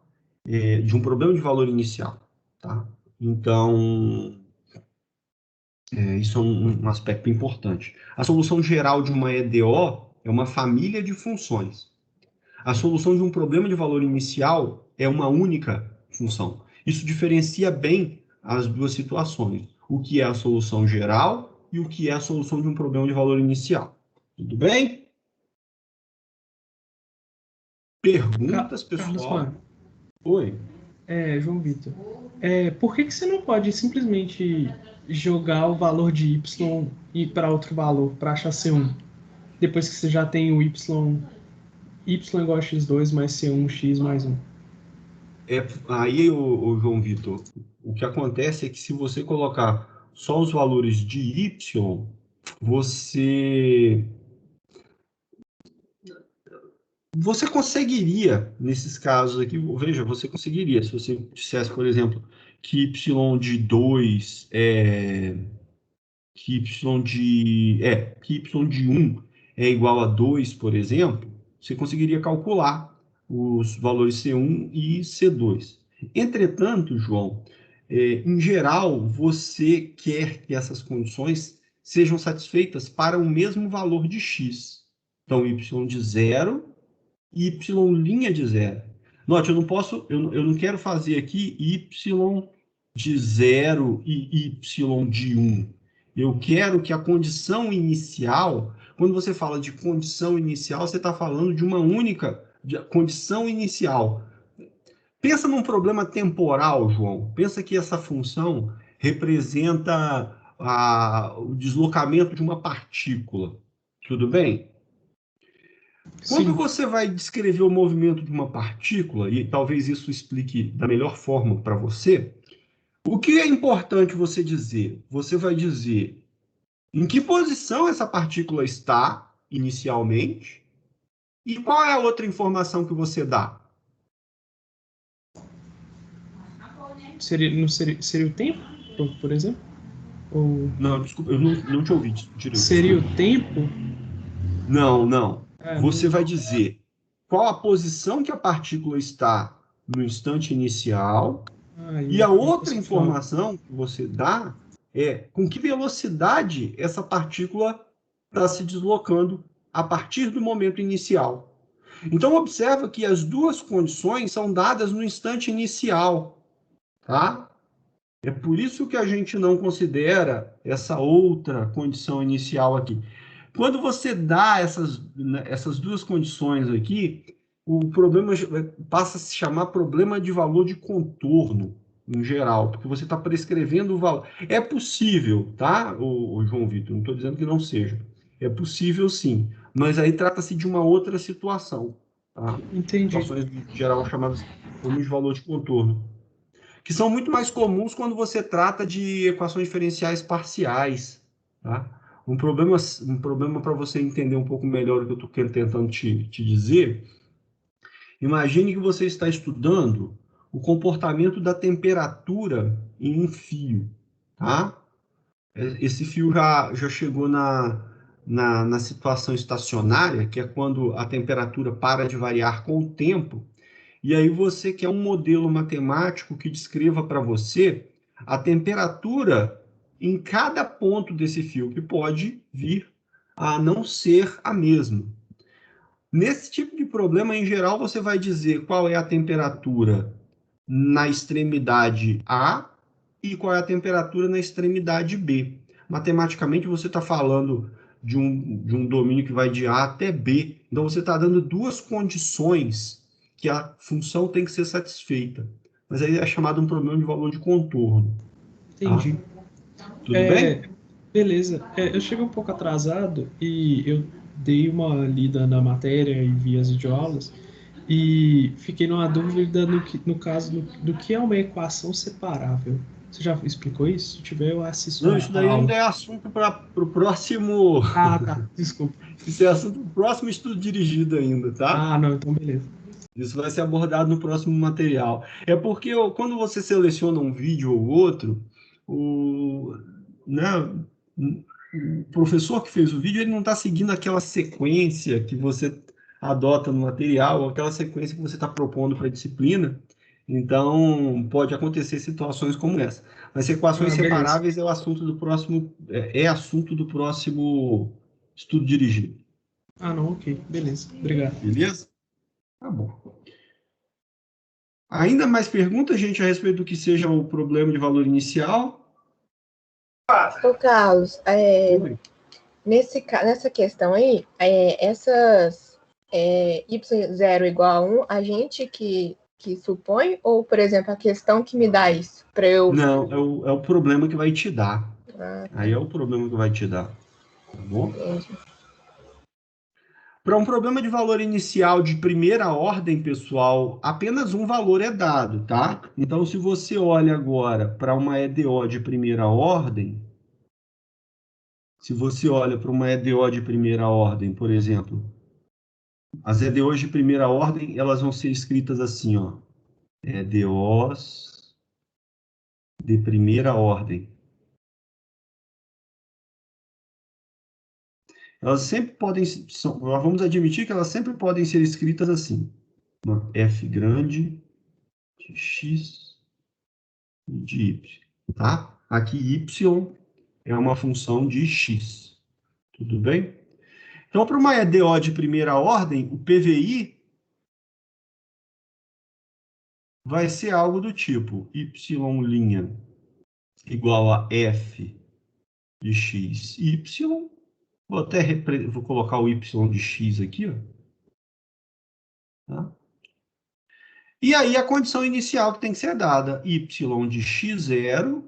De um problema de valor inicial, tá? Então, isso é um aspecto importante. A solução geral de uma EDO é uma família de funções. A solução de um problema de valor inicial é uma única função. Isso diferencia bem as duas situações. O que é a solução geral e o que é a solução de um problema de valor inicial. Tudo bem? Perguntas, pessoal? Oi. João Vitor. Por que você não pode simplesmente jogar o valor de y e ir para outro valor, para achar C1? Depois que você já tem o y igual a x2 mais C1, x mais 1. Aí, o João Vitor, o que acontece é que se você colocar só os valores de y, você conseguiria, nesses casos aqui, veja, você conseguiria, se você dissesse, por exemplo, que y de 2 que y de 1 é igual a 2, por exemplo, você conseguiria calcular os valores C1 e C2. Entretanto, João, em geral, você quer que essas condições sejam satisfeitas para o mesmo valor de x. Então, y de 0 e y' de 0. Note, eu não quero fazer aqui y de 0 e y de 1. Eu quero que a condição inicial, quando você fala de condição inicial, você está falando de uma única condição inicial. Pensa num problema temporal, João. Pensa que essa função representa o deslocamento de uma partícula. Tudo bem? Quando Sim. você vai descrever o movimento de uma partícula, e talvez isso explique da melhor forma para você, o que é importante você dizer? Você vai dizer em que posição essa partícula está inicialmente e qual é a outra informação que você dá? Seria o tempo, por exemplo? Ou Não, desculpa, eu não te ouvi direito, seria desculpa. o tempo? Não. Você Não. vai dizer qual a posição que a partícula está no instante inicial e a Eu outra posso falar. informação que você dá é com que velocidade essa partícula está se deslocando a partir do momento inicial. Então, observa que as duas condições são dadas no instante inicial, tá? É por isso que a gente não considera essa outra condição inicial aqui. Quando você dá essas duas condições aqui, o problema passa a se chamar problema de valor de contorno, em geral, porque você está prescrevendo o valor. É possível, tá, o João Vitor? Não estou dizendo que não seja. É possível sim, mas aí trata-se de uma outra situação, tá? Entendi. Situações, em geral, chamadas como de valor de contorno, que são muito mais comuns quando você trata de equações diferenciais parciais, tá? Um problema para você entender um pouco melhor o que eu estou tentando te dizer, imagine que você está estudando o comportamento da temperatura em um fio, tá? Esse fio já chegou na situação estacionária, que é quando a temperatura para de variar com o tempo, e aí você quer um modelo matemático que descreva para você a temperatura em cada ponto desse fio, que pode vir a não ser a mesma. Nesse tipo de problema, em geral, você vai dizer qual é a temperatura na extremidade A e qual é a temperatura na extremidade B. Matematicamente, você está falando de um domínio que vai de A até B. Então, você está dando duas condições que a função tem que ser satisfeita. Mas aí é chamado um problema de valor de contorno. Tá? Entendi. Tudo bem? Beleza. Eu cheguei um pouco atrasado e eu dei uma lida na matéria e vi as videoaulas e fiquei numa dúvida no caso do que é uma equação separável. Você já explicou isso? Se tiver, eu assisto Não, a isso daí aula. ainda é assunto para o próximo. Ah, tá. Desculpa. Isso é assunto para o próximo estudo dirigido ainda, tá? Ah, não, então beleza. Isso vai ser abordado no próximo material. É porque quando você seleciona um vídeo ou outro, o, né, o professor que fez o vídeo ele não está seguindo aquela sequência que você adota no material, ou aquela sequência que você está propondo para a disciplina. Então, pode acontecer situações como essa. Mas equações Ah, beleza. separáveis é o assunto do próximo, é assunto do próximo estudo dirigido. Ah, não, ok. Beleza. Obrigado. Beleza? Tá bom. Ainda mais perguntas, gente, a respeito do que seja o problema de valor inicial? Carlos, nessa questão aí, essas y0 igual a 1, a gente que supõe, ou, por exemplo, a questão que me dá isso, para eu... Não, é o problema que vai te dar. Ah, tá. Aí é o problema que vai te dar. Tá bom? Entendi. Para um problema de valor inicial de primeira ordem, pessoal, apenas um valor é dado, tá? Então, se você olha agora para uma EDO de primeira ordem, se você olha para uma EDO de primeira ordem, por exemplo, as EDOs de primeira ordem, elas vão ser escritas assim, ó. EDOs de primeira ordem. Elas sempre podem, vamos admitir que elas sempre podem ser escritas assim. Uma f grande de x e de y, tá? Aqui y é uma função de x, tudo bem? Então, para uma EDO de primeira ordem, o PVI vai ser algo do tipo y' igual a f de x, y. Vou colocar o y de x aqui, ó. Tá? E aí a condição inicial que tem que ser dada, y de x0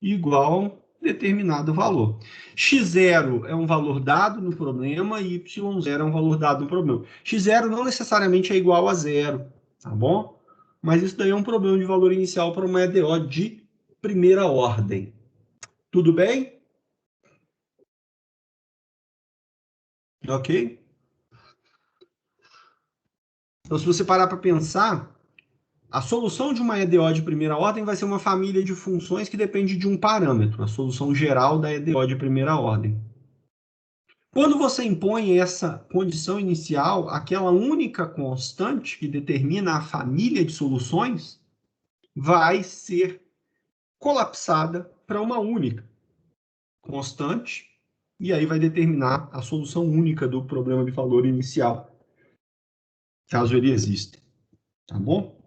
igual determinado valor. x0 é um valor dado no problema e y0 é um valor dado no problema. x0 não necessariamente é igual a 0, tá bom? Mas isso daí é um problema de valor inicial para uma EDO de primeira ordem. Tudo bem? Ok? Então, se você parar para pensar, a solução de uma EDO de primeira ordem vai ser uma família de funções que depende de um parâmetro, a solução geral da EDO de primeira ordem. Quando você impõe essa condição inicial, aquela única constante que determina a família de soluções vai ser colapsada para uma única constante, e aí vai determinar a solução única do problema de valor inicial, caso ele exista. Tá bom?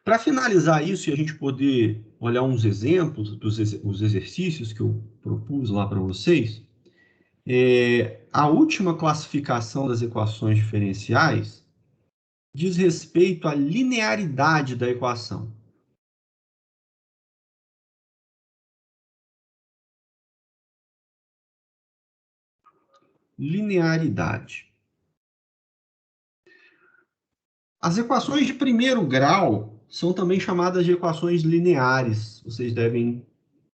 Para finalizar isso e a gente poder olhar uns exemplos dos exercícios que eu propus lá para vocês, a última classificação das equações diferenciais diz respeito à linearidade da equação. Linearidade. As equações de primeiro grau são também chamadas de equações lineares. Vocês devem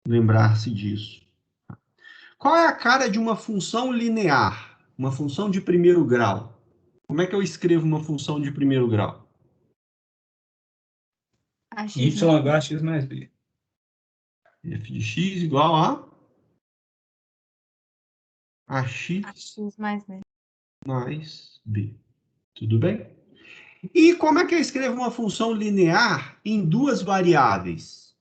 lembrar-se disso. Qual é a cara de uma função linear? Uma função de primeiro grau. Como é que eu escrevo uma função de primeiro grau? Y igual a x mais b. F de x igual a X mais b. mais b. Tudo bem? E como é que eu escrevo uma função linear em duas variáveis?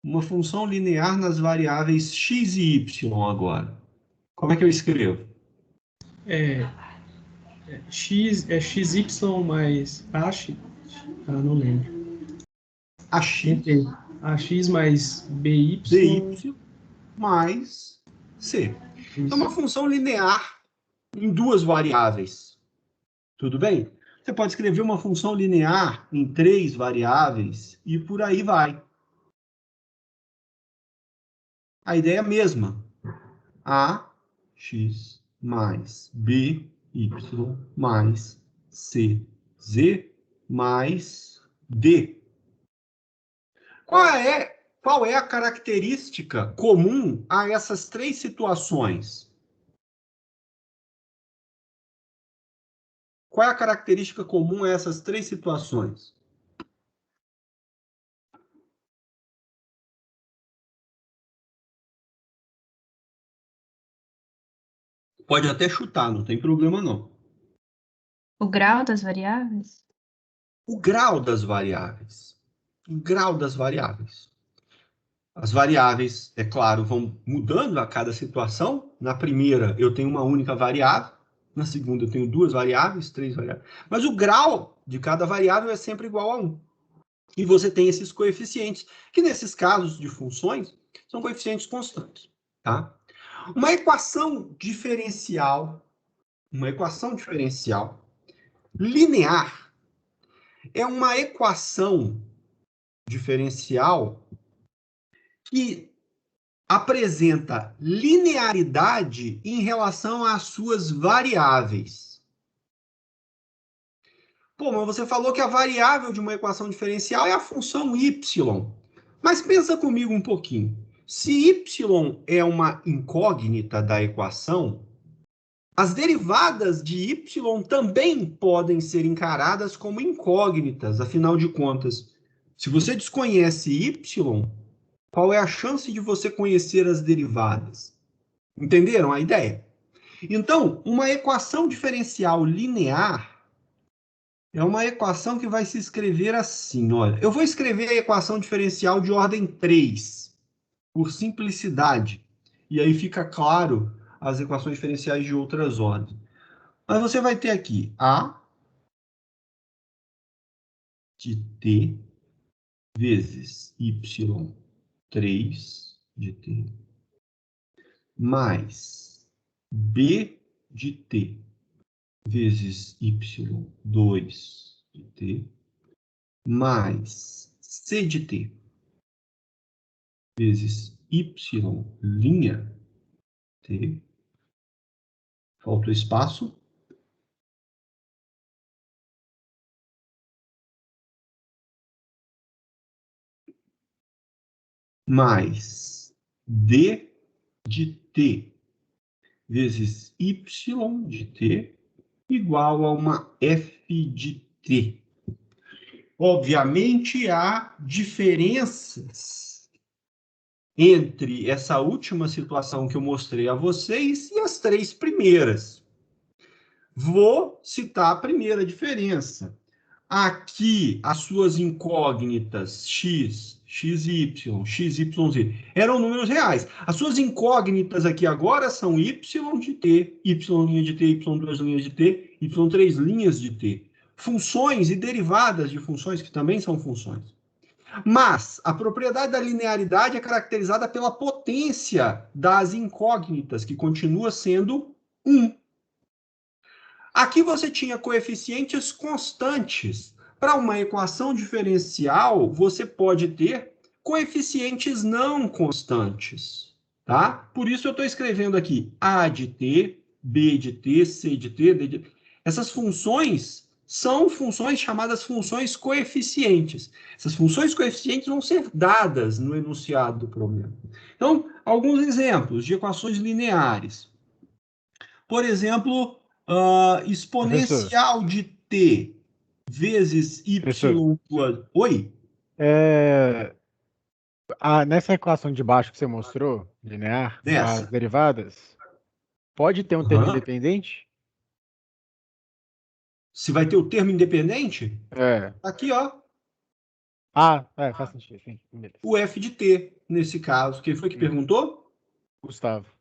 Uma função linear nas variáveis x e y agora. Como é que eu escrevo? XY mais AX. Não lembro. AX mais BY. BY mais C. É uma função linear em duas variáveis. Tudo bem? Você pode escrever uma função linear em 3 variáveis e por aí vai. A ideia é a mesma. AX mais BY mais CZ mais D. Qual é a característica comum a essas três situações? Qual é a característica comum a essas três situações? Pode até chutar, não tem problema não. O grau das variáveis? O grau das variáveis. O grau das variáveis. As variáveis, é claro, vão mudando a cada situação. Na primeira, eu tenho uma única variável. Na segunda, eu tenho 2 variáveis, 3 variáveis. Mas o grau de cada variável é sempre igual a 1. E você tem esses coeficientes, que nesses casos de funções, são coeficientes constantes. Tá? Uma equação diferencial linear é uma equação diferencial que apresenta linearidade em relação às suas variáveis. Pô, mas você falou que a variável de uma equação diferencial é a função y. Mas pensa comigo um pouquinho. Se y é uma incógnita da equação, as derivadas de y também podem ser encaradas como incógnitas, afinal de contas. Se você desconhece y, qual é a chance de você conhecer as derivadas? Entenderam a ideia? Então, uma equação diferencial linear é uma equação que vai se escrever assim, olha. Eu vou escrever a equação diferencial de ordem 3, por simplicidade. E aí fica claro as equações diferenciais de outras ordens. Mas você vai ter aqui A de t vezes y3 de t mais b de t vezes y2 de t mais c C de t vezes y' t, falta o espaço, mais d de t vezes y de t igual a uma f de t. Obviamente, há diferenças entre essa última situação que eu mostrei a vocês e as três primeiras. Vou citar a primeira diferença. Aqui, as suas incógnitas x, xy, xyz, eram números reais. As suas incógnitas aqui agora são y de t, y' de t, y2' de t, y3 linhas de t. Funções e derivadas de funções, que também são funções. Mas a propriedade da linearidade é caracterizada pela potência das incógnitas, que continua sendo 1. Aqui você tinha coeficientes constantes. Para uma equação diferencial, você pode ter coeficientes não constantes, tá? Por isso eu estou escrevendo aqui A de t, B de t, C de t, D de t. Essas funções são funções chamadas funções coeficientes. Essas funções coeficientes vão ser dadas no enunciado do problema. Então, alguns exemplos de equações lineares. Por exemplo, exponencial de t vezes y... Oi? Nessa equação de baixo que você mostrou, linear, Nessa. as derivadas, pode ter um termo independente? Se vai ter o termo independente? É. Aqui, ó. Faz sentido. Sim. O f de t, nesse caso. Quem foi que perguntou? Gustavo.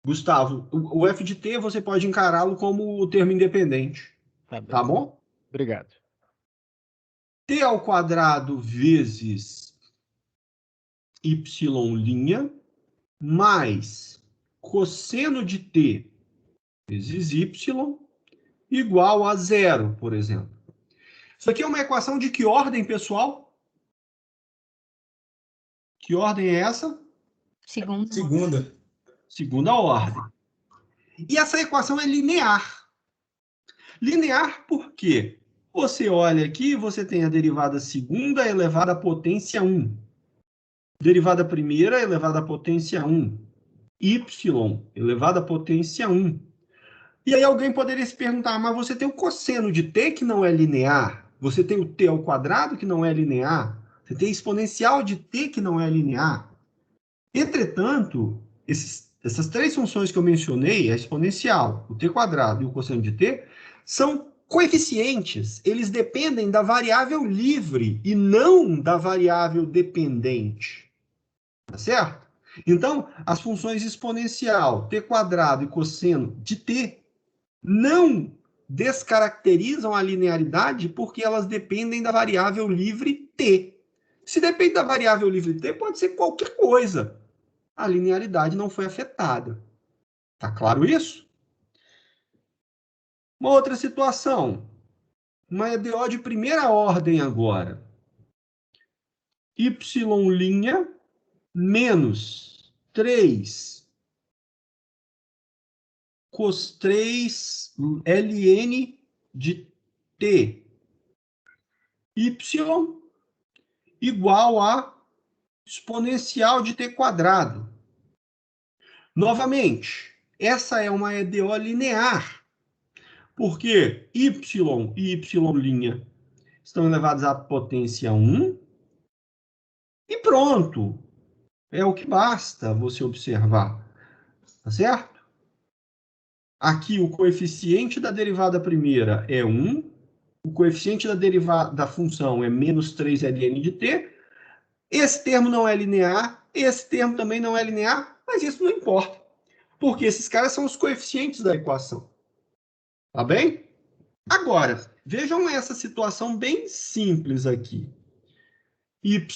Gustavo, o f de t você pode encará-lo como o termo independente. Tá bom? Obrigado. T ao quadrado vezes y' mais cosseno de t vezes y igual a 0, por exemplo. Isso aqui é uma equação de que ordem, pessoal? Que ordem é essa? Segunda. Segunda ordem. E essa equação é linear. Linear por quê? Você olha aqui, você tem a derivada segunda elevada à potência 1. Derivada primeira elevada à potência 1. Y elevada à potência 1. E aí alguém poderia se perguntar, mas você tem o cosseno de t que não é linear. Você tem o t ao quadrado que não é linear. Você tem exponencial de t que não é linear. Entretanto, essas três funções que eu mencionei, a exponencial, o t quadrado e o cosseno de t, são coeficientes. Eles dependem da variável livre e não da variável dependente. Tá certo? Então, as funções exponencial, t quadrado e cosseno de t não descaracterizam a linearidade porque elas dependem da variável livre t. Se depende da variável livre t, pode ser qualquer coisa. A linearidade não foi afetada. Tá claro isso? Uma outra situação. Uma EDO de primeira ordem agora. Y' menos 3 cos 3 ln de t y igual a exponencial de t quadrado. Novamente, essa é uma EDO linear, porque y e y' estão elevados à potência 1 e pronto. É o que basta você observar. Tá certo? Aqui o coeficiente da derivada primeira é 1, o coeficiente da derivada da função é menos 3 ln de t. Esse termo não é linear, esse termo também não é linear, mas isso não importa, porque esses caras são os coeficientes da equação. Tá bem? Agora, vejam essa situação bem simples aqui. Y'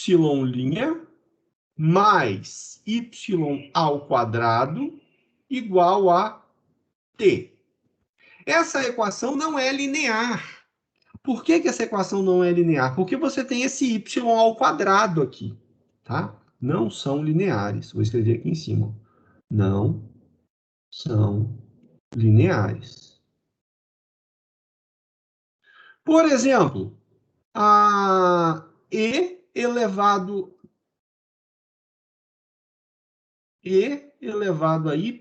mais y ao quadrado igual a t. Essa equação não é linear, Por que que essa equação não é linear? Porque você tem esse y ao quadrado aqui, tá? Não são lineares. Vou escrever aqui em cima. Não são lineares. Por exemplo, a e elevado a y,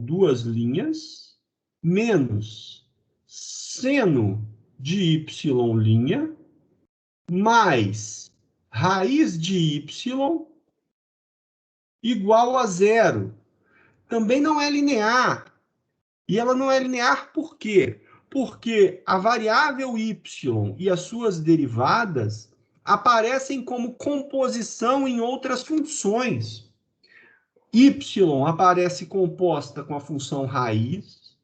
duas linhas, menos seno de y', mais raiz de y igual a zero. Também não é linear. E ela não é linear por quê? Porque a variável y e as suas derivadas aparecem como composição em outras funções. Y aparece composta com a função raiz,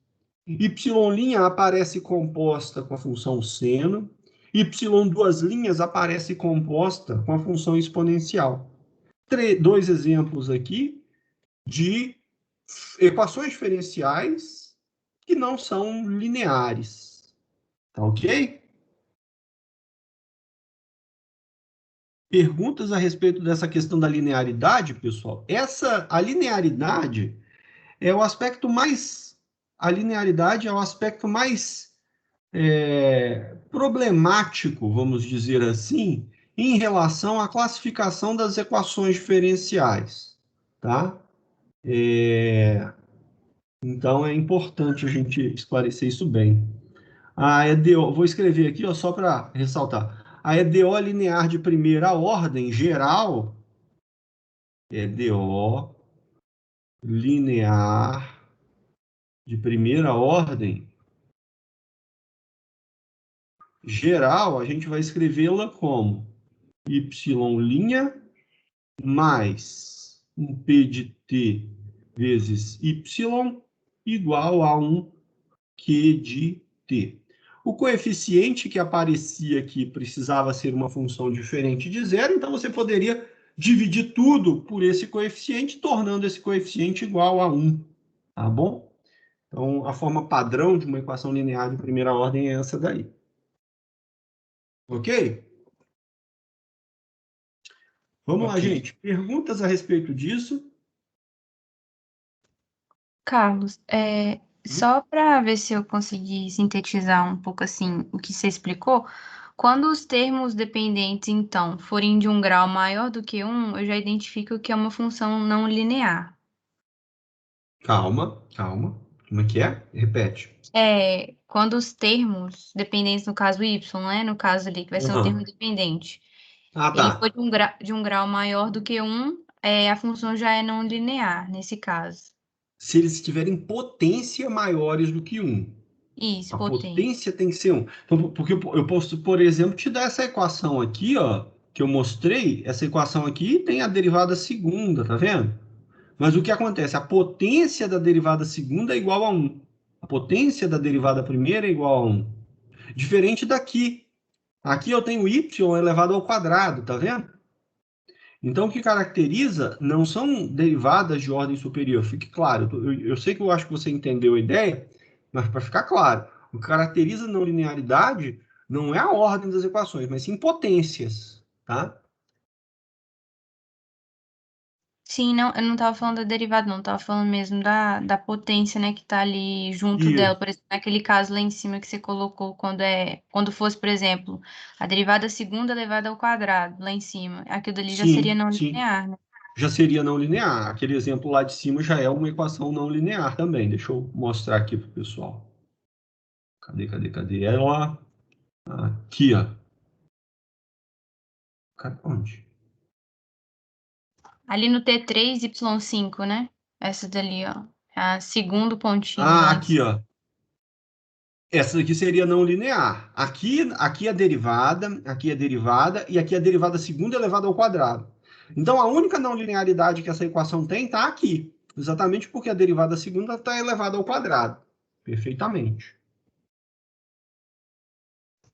y' aparece composta com a função seno, y duas linhas aparece composta com a função exponencial. Dois exemplos aqui de equações diferenciais que não são lineares. Tá ok? Perguntas a respeito dessa questão da linearidade, pessoal? A linearidade é o aspecto mais... A linearidade é o aspecto mais problemático, vamos dizer assim, em relação à classificação das equações diferenciais, tá? Então, é importante a gente esclarecer isso bem. A EDO, vou escrever aqui, ó, só para ressaltar. A EDO linear de primeira ordem geral, EDO linear de primeira ordem geral, a gente vai escrevê-la como y' mais um p de t vezes y igual a um q de t. O coeficiente que aparecia aqui precisava ser uma função diferente de zero, então você poderia dividir tudo por esse coeficiente, tornando esse coeficiente igual a 1, tá bom? Então, a forma padrão de uma equação linear de primeira ordem é essa daí. Ok? Vamos lá, gente. Perguntas a respeito disso? Carlos, só para ver se eu consegui sintetizar um pouco assim o que você explicou, quando os termos dependentes, então, forem de um grau maior do que 1, eu já identifico que é uma função não linear. Calma. Como é que é? Repete. Quando os termos dependentes, no caso y, né? No caso ali, que vai ser um termo dependente. Ah, Ele tá. for de um grau maior do que 1, a função já é não linear, nesse caso. Se eles tiverem potência maiores do que 1. Isso, A potência. potência tem que ser 1. Então, porque eu posso, por exemplo, te dar essa equação aqui, ó, que eu mostrei. Essa equação aqui tem a derivada segunda, tá vendo? Mas o que acontece? A potência da derivada segunda é igual a 1. A potência da derivada primeira é igual a 1. Diferente daqui. Aqui eu tenho y elevado ao quadrado, tá vendo? Então, o que caracteriza não são derivadas de ordem superior, fique claro. Eu sei que eu acho que você entendeu a ideia, mas para ficar claro, o que caracteriza não linearidade não é a ordem das equações, mas sim potências, tá? Sim, não, eu não estava falando da derivada, não, estava falando mesmo da potência, né, que está ali junto Isso. dela. Por exemplo, naquele caso lá em cima que você colocou, quando fosse, por exemplo, a derivada segunda elevada ao quadrado, lá em cima. Aquilo dali já seria não linear, né? Já seria não linear. Aquele exemplo lá de cima já é uma equação não linear também. Deixa eu mostrar aqui para o pessoal. Cadê ela? Aqui, ó. Onde? Ali no T3, Y5, né? Essa dali, ó. A segundo pontinho. lá em Aqui, ó. Essa daqui seria não linear. Aqui é a derivada, e aqui é a derivada segunda elevada ao quadrado. Então, a única não linearidade que essa equação tem está aqui. Exatamente porque a derivada segunda está elevada ao quadrado. Perfeitamente.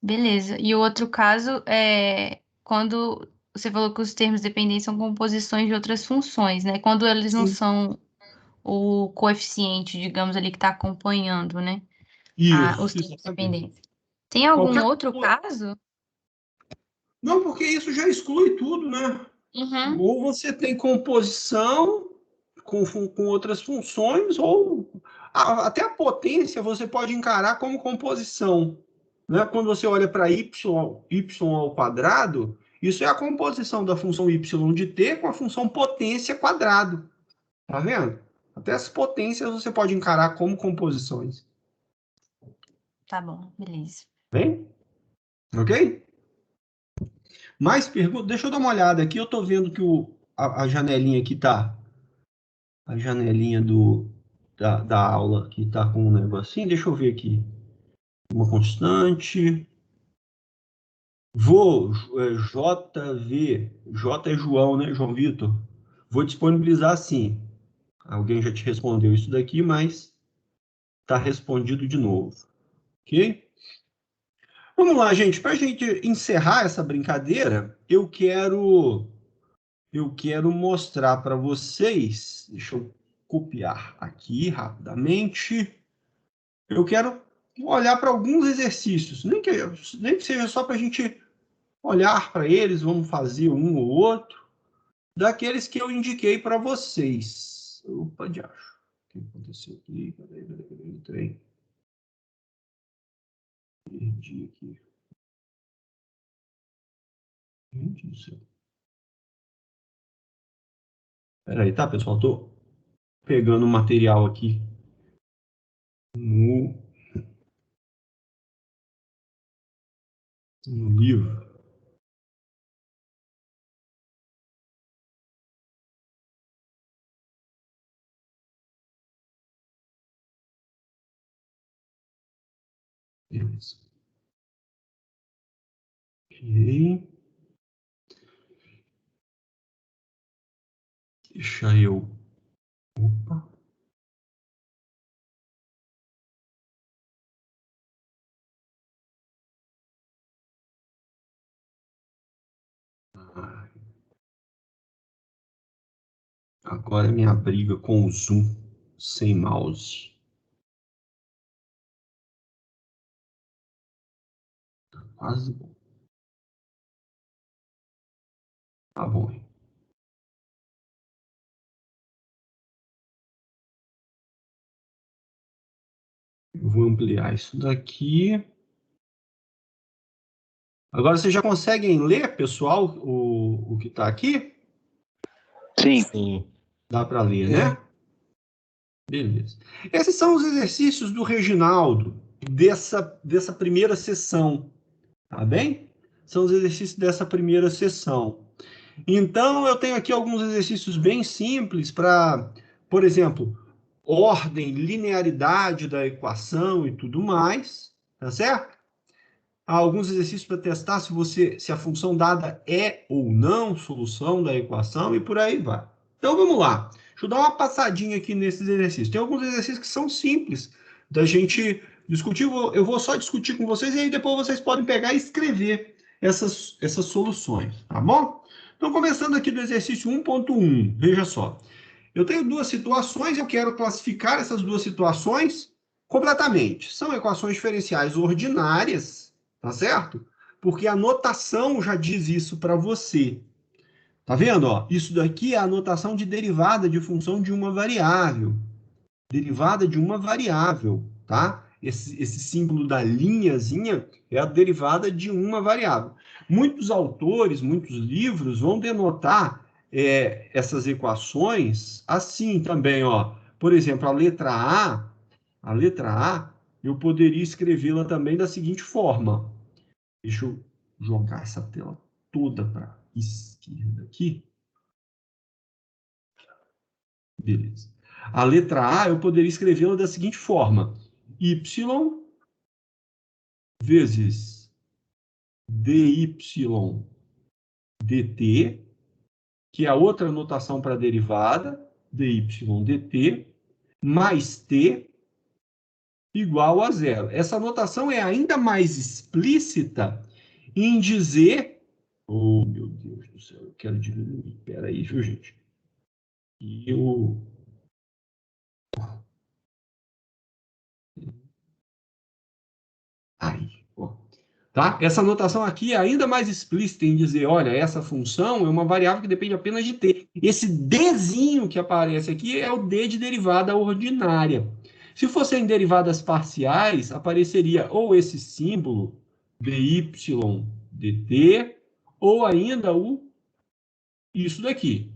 Beleza. E o outro caso é quando você falou que os termos dependentes são composições de outras funções, né? Quando eles não são o coeficiente, digamos ali, que está acompanhando, né? Os termos Exatamente. dependentes. Tem algum Qualquer outro coisa. caso? Não, porque isso já exclui tudo, né? Uhum. Ou você tem composição com outras funções, ou até a potência você pode encarar como composição. Né? Quando você olha para y ao quadrado, isso é a composição da função y de t com a função potência quadrado. Tá vendo? Até as potências você pode encarar como composições. Tá bom, beleza. Bem? Ok? Mais perguntas? Deixa eu dar uma olhada aqui. Eu estou vendo que a janelinha aqui tá. A janelinha da aula aqui tá com um negocinho. Deixa eu ver aqui. Uma constante. Vou, JV. J é João, né, João Vitor? Vou disponibilizar sim. Alguém já te respondeu isso daqui, mas está respondido de novo. Ok? Vamos lá, gente. Para a gente encerrar essa brincadeira, eu quero mostrar para vocês. Deixa eu copiar aqui rapidamente. Eu quero olhar para alguns exercícios, nem que seja só para a gente olhar para eles, vamos fazer um ou outro, daqueles que eu indiquei para vocês. Opa, de acho. O que aconteceu aqui? Peraí, entrei. Perdi aqui. Gente do céu. Peraí, tá, pessoal? Estou pegando o material aqui no livro. Beleza. Ok. Deixa eu. Opa. Agora é minha briga com o Zoom sem mouse. Quase bom. Tá bom. Eu vou ampliar isso daqui. Agora vocês já conseguem ler, pessoal, o que está aqui? Sim. Sim. Dá para ler, né? Beleza. Esses são os exercícios do Reginaldo dessa primeira sessão, tá bem? São os exercícios dessa primeira sessão. Então, eu tenho aqui alguns exercícios bem simples para, por exemplo, ordem, linearidade da equação e tudo mais, tá certo? Há alguns exercícios para testar se a função dada é ou não solução da equação e por aí vai. Então, vamos lá. Deixa eu dar uma passadinha aqui nesses exercícios. Tem alguns exercícios que são simples da gente discutir. Eu vou só discutir com vocês e aí depois vocês podem pegar e escrever essas soluções, tá bom? Então, começando aqui do exercício 1.1, veja só. Eu tenho duas situações, eu quero classificar essas duas situações completamente. São equações diferenciais ordinárias, tá certo? Porque a notação já diz isso para você. Tá vendo? Ó? Isso daqui é a notação de derivada de função de uma variável. Derivada de uma variável, tá? Esse símbolo da linhazinha é a derivada de uma variável. Muitos autores, muitos livros vão denotar essas equações assim também, ó. Por exemplo, a letra A, eu poderia escrevê-la também da seguinte forma. Deixa eu jogar essa tela toda para a esquerda aqui. Beleza. A letra A, eu poderia escrevê-la da seguinte forma. Y vezes dy dt, que é a outra notação para a derivada, dy dt, mais t igual a zero. Essa notação é ainda mais explícita em dizer... Oh, meu Deus do céu, eu quero diminuir. Espera aí, viu, gente? Aí, ó. Tá? Essa notação aqui é ainda mais explícita em dizer, olha, essa função é uma variável que depende apenas de t. Esse dzinho que aparece aqui é o d de derivada ordinária. Se fossem derivadas parciais, apareceria ou esse símbolo dy dt, ou ainda isso daqui.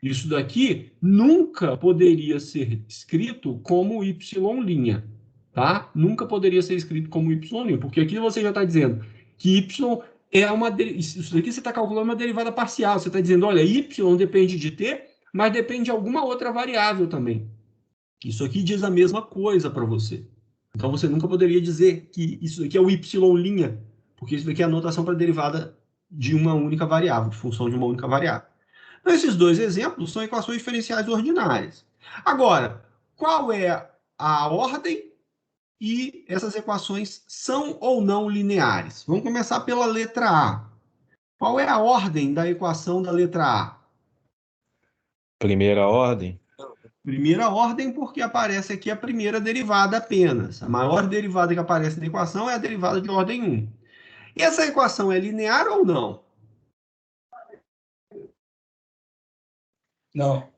Isso daqui nunca poderia ser escrito como y', tá? Nunca poderia ser escrito como y', porque aqui você já está dizendo que y é uma... Isso daqui você está calculando uma derivada parcial. Você está dizendo, olha, y depende de t, mas depende de alguma outra variável também. Isso aqui diz a mesma coisa para você. Então, você nunca poderia dizer que isso daqui é o y', porque isso daqui é a notação para derivada de uma única variável, de função de uma única variável. Então, esses dois exemplos são equações diferenciais ordinárias. Agora, qual é a ordem e essas equações são ou não lineares? Vamos começar pela letra A. Qual é a ordem da equação da letra A? Primeira ordem? Primeira ordem, porque aparece aqui a primeira derivada apenas. A maior derivada que aparece na equação é a derivada de ordem 1. E essa equação é linear ou não? Não.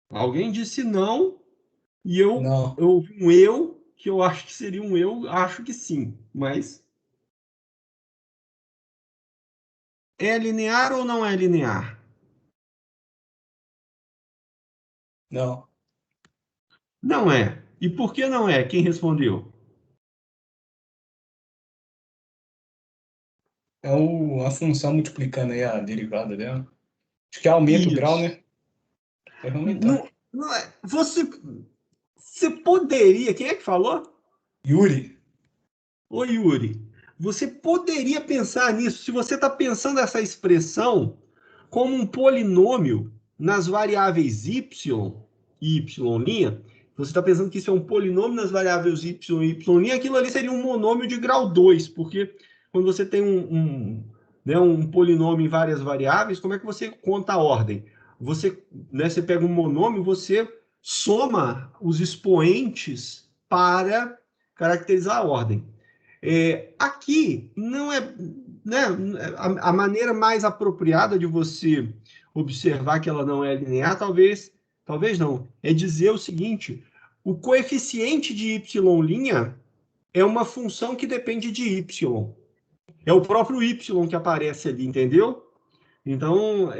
Alguém disse não, e eu Não. ouvi um eu, que eu acho que seria um eu, acho que sim, mas... É linear ou não é linear? Não. Não é. E por que não é? Quem respondeu? É uma função multiplicando aí a derivada dela. Acho que aumenta o grau, né? Vai aumentar. Não é. Você poderia... Quem é que falou? Yuri. Ô, Yuri, você poderia pensar nisso, se você está pensando essa expressão como um polinômio nas variáveis y e y', você está pensando que isso é um polinômio nas variáveis y e y', aquilo ali seria um monômio de grau 2, porque quando você tem um polinômio em várias variáveis, como é que você conta a ordem? Você pega um monômio, você soma os expoentes para caracterizar a ordem. Aqui não é, né, a maneira mais apropriada de você observar que ela não é linear, talvez não, é dizer o seguinte: o coeficiente de y' é uma função que depende de y. É o próprio y que aparece ali, entendeu? Então,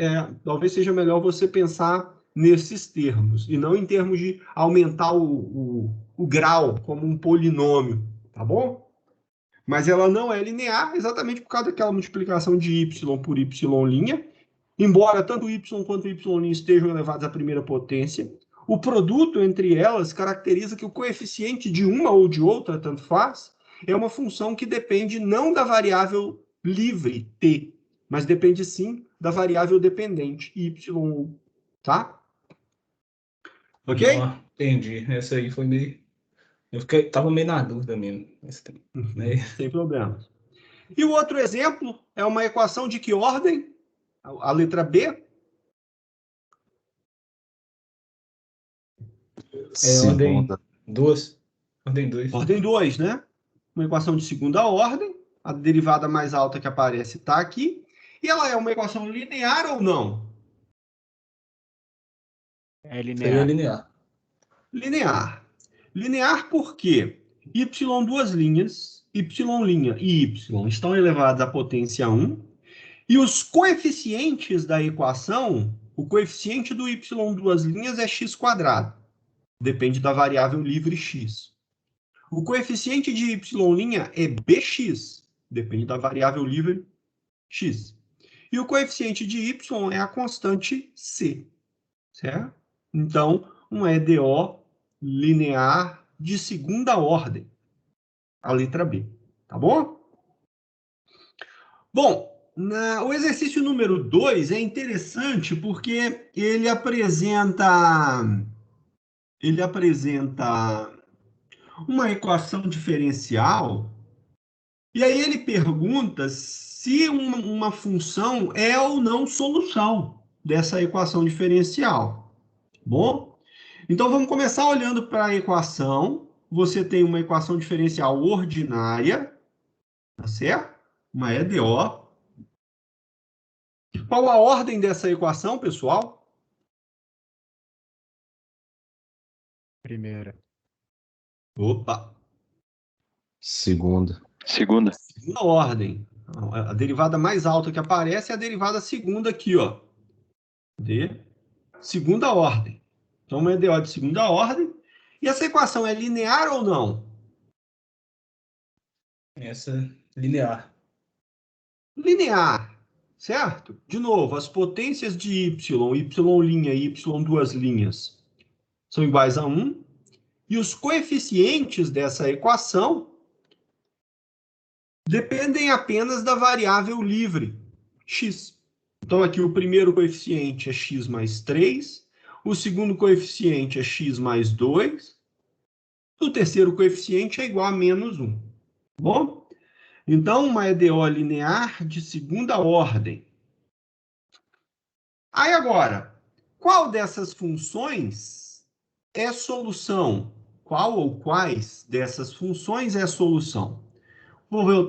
talvez seja melhor você pensar nesses termos, e não em termos de aumentar o grau como um polinômio, tá bom? Mas ela não é linear exatamente por causa daquela multiplicação de y por y', embora tanto y quanto y' estejam elevados à primeira potência, o produto entre elas caracteriza que o coeficiente de uma ou de outra, tanto faz, é uma função que depende não da variável livre, t, mas depende sim da variável dependente, y, tá? Ok? Entendi. Essa aí foi meio... Tava meio na dúvida mesmo. Sem problemas. E o outro exemplo é uma equação de que ordem? A letra B? Ordem 2. Ordem 2. Ordem 2, né? Uma equação de segunda ordem. A derivada mais alta que aparece está aqui. E ela é uma equação linear ou não? É linear. Seria linear. Linear. Linear por quê? Y duas linhas, y' e y estão elevados à potência 1, e os coeficientes da equação, o coeficiente do y duas linhas é x², depende da variável livre x. O coeficiente de y' é bx, depende da variável livre x. E o coeficiente de y é a constante c, certo? Então, um EDO linear de segunda ordem, a letra B, tá bom? Bom, o exercício número 2 é interessante porque ele apresenta uma equação diferencial, e aí ele pergunta se uma função é ou não solução dessa equação diferencial. Bom, então vamos começar olhando para a equação. você tem uma equação diferencial ordinária, tá certo? Uma EDO. Qual a ordem dessa equação, pessoal? Primeira. Opa! Segunda. Segunda. Segunda ordem. A derivada mais alta que aparece é a derivada segunda aqui, ó. De segunda ordem. Então, uma EDO de segunda ordem. E essa equação é linear ou não? Essa linear. Linear, certo? De novo, as potências de y, y' e y duas linhas, são iguais a 1. E os coeficientes dessa equação dependem apenas da variável livre, x. Então, aqui o primeiro coeficiente é x mais 3, o segundo coeficiente é x mais 2, o terceiro coeficiente é igual a menos 1. Bom? Então, uma EDO linear de segunda ordem. Aí, agora, qual dessas funções é solução? Qual ou quais dessas funções é solução? Vou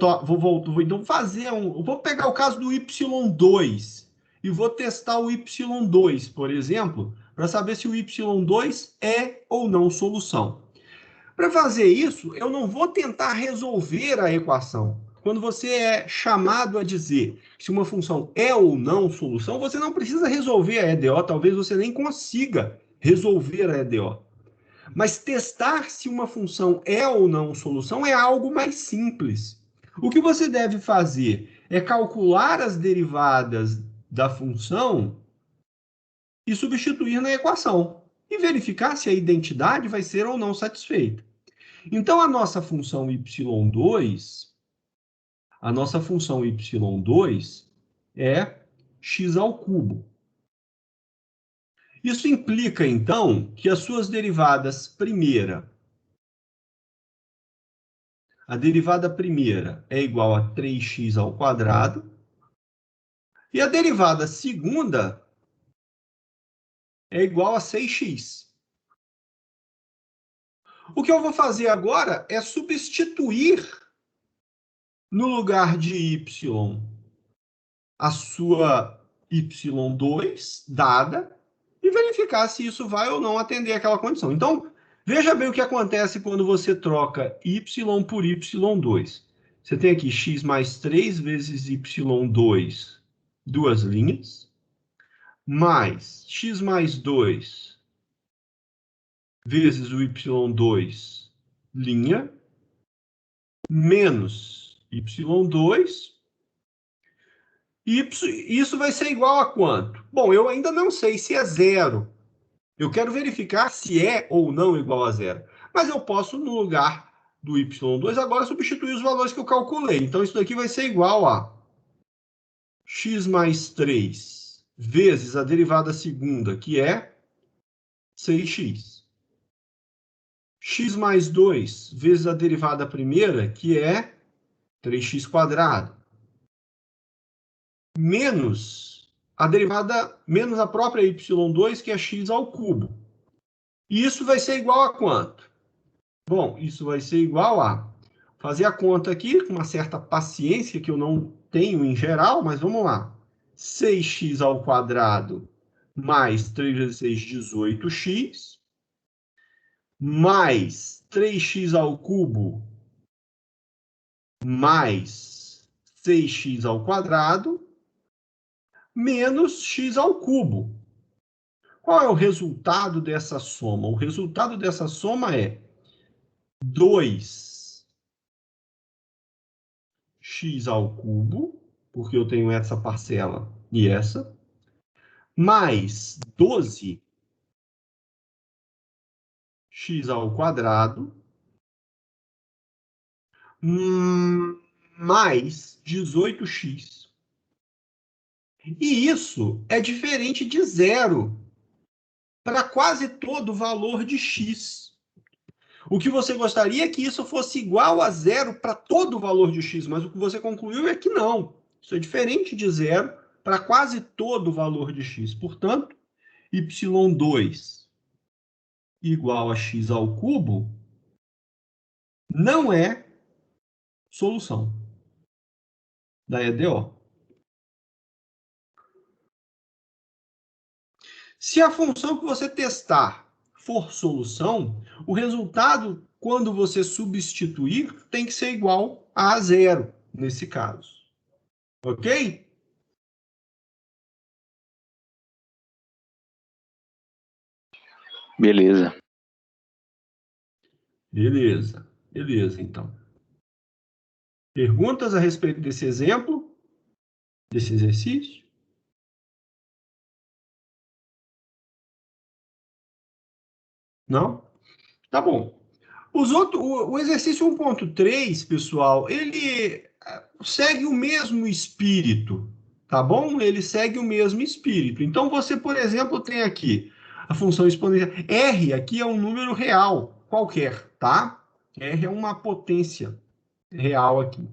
pegar o caso do y2 e vou testar o y2, por exemplo, para saber se o y2 é ou não solução. Para fazer isso, eu não vou tentar resolver a equação. Quando você é chamado a dizer se uma função é ou não solução, você não precisa resolver a EDO, talvez você nem consiga resolver a EDO. Mas testar se uma função é ou não solução é algo mais simples. O que você deve fazer é calcular as derivadas da função e substituir na equação, e verificar se a identidade vai ser ou não satisfeita. Então, a nossa função y2 é x ao cubo. Isso implica, então, que as suas derivadas primeira, a derivada primeira é igual a 3x ao quadrado, e a derivada segunda é igual a 6x. O que eu vou fazer agora é substituir no lugar de y a sua y2 dada e verificar se isso vai ou não atender aquela condição. Então, veja bem o que acontece quando você troca y por y2. Você tem aqui x mais 3 vezes y2, duas linhas, mais x mais 2 vezes o y2, linha, menos y2, isso vai ser igual a quanto? Bom, eu ainda não sei se é zero. Eu quero verificar se é ou não igual a zero. Mas eu posso, no lugar do y2, agora substituir os valores que eu calculei. Então, isso daqui vai ser igual a x mais 3 vezes a derivada segunda, que é 6x. X mais 2 vezes a derivada primeira, que é 3x quadrado. Menos a derivada, menos a própria y2, que é x ao cubo. E isso vai ser igual a quanto? Bom, isso vai ser igual a... Fazer a conta aqui, com uma certa paciência, que eu não tenho em geral, mas vamos lá. 6x ao quadrado mais 3 vezes 6, 18x, mais 3x ao cubo, mais 6x ao quadrado, menos x ao cubo. Qual é o resultado dessa soma? O resultado dessa soma é 2x ao cubo, porque eu tenho essa parcela e essa, mais 12x ao quadrado, mais 18x. E isso é diferente de zero para quase todo valor de x. O que você gostaria é que isso fosse igual a zero para todo o valor de x, mas o que você concluiu é que não. Isso é diferente de zero para quase todo o valor de x. Portanto, y2 igual a x ao cubo não é solução da EDO. Se a função que você testar for solução, o resultado, quando você substituir, tem que ser igual a zero, nesse caso. Ok? Beleza. Beleza. Beleza, então. Perguntas a respeito desse exemplo? Desse exercício? Não? Tá bom. O exercício 1.3, pessoal, ele segue o mesmo espírito, tá bom? Ele segue o mesmo espírito. Então, você, por exemplo, tem aqui a função exponencial. R aqui é um número real, qualquer, tá? R é uma potência real aqui.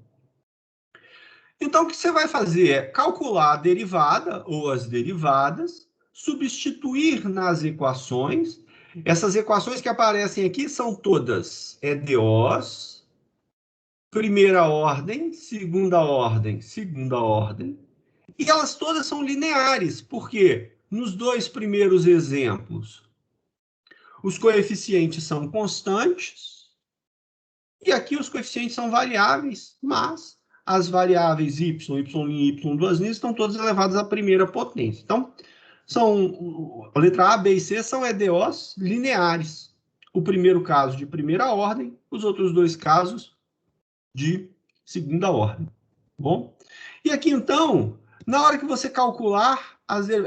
Então, o que você vai fazer é calcular a derivada ou as derivadas, substituir nas equações. Essas equações que aparecem aqui são todas EDOs, primeira ordem, segunda ordem, segunda ordem. E elas todas são lineares, porque nos dois primeiros exemplos, os coeficientes são constantes, e aqui os coeficientes são variáveis, mas as variáveis y, y' e y2' estão todas elevadas à primeira potência. Então, a letra A, B e C são EDOs lineares. O primeiro caso de primeira ordem, os outros dois casos de segunda ordem. Bom? E aqui, então, na hora que você calcular,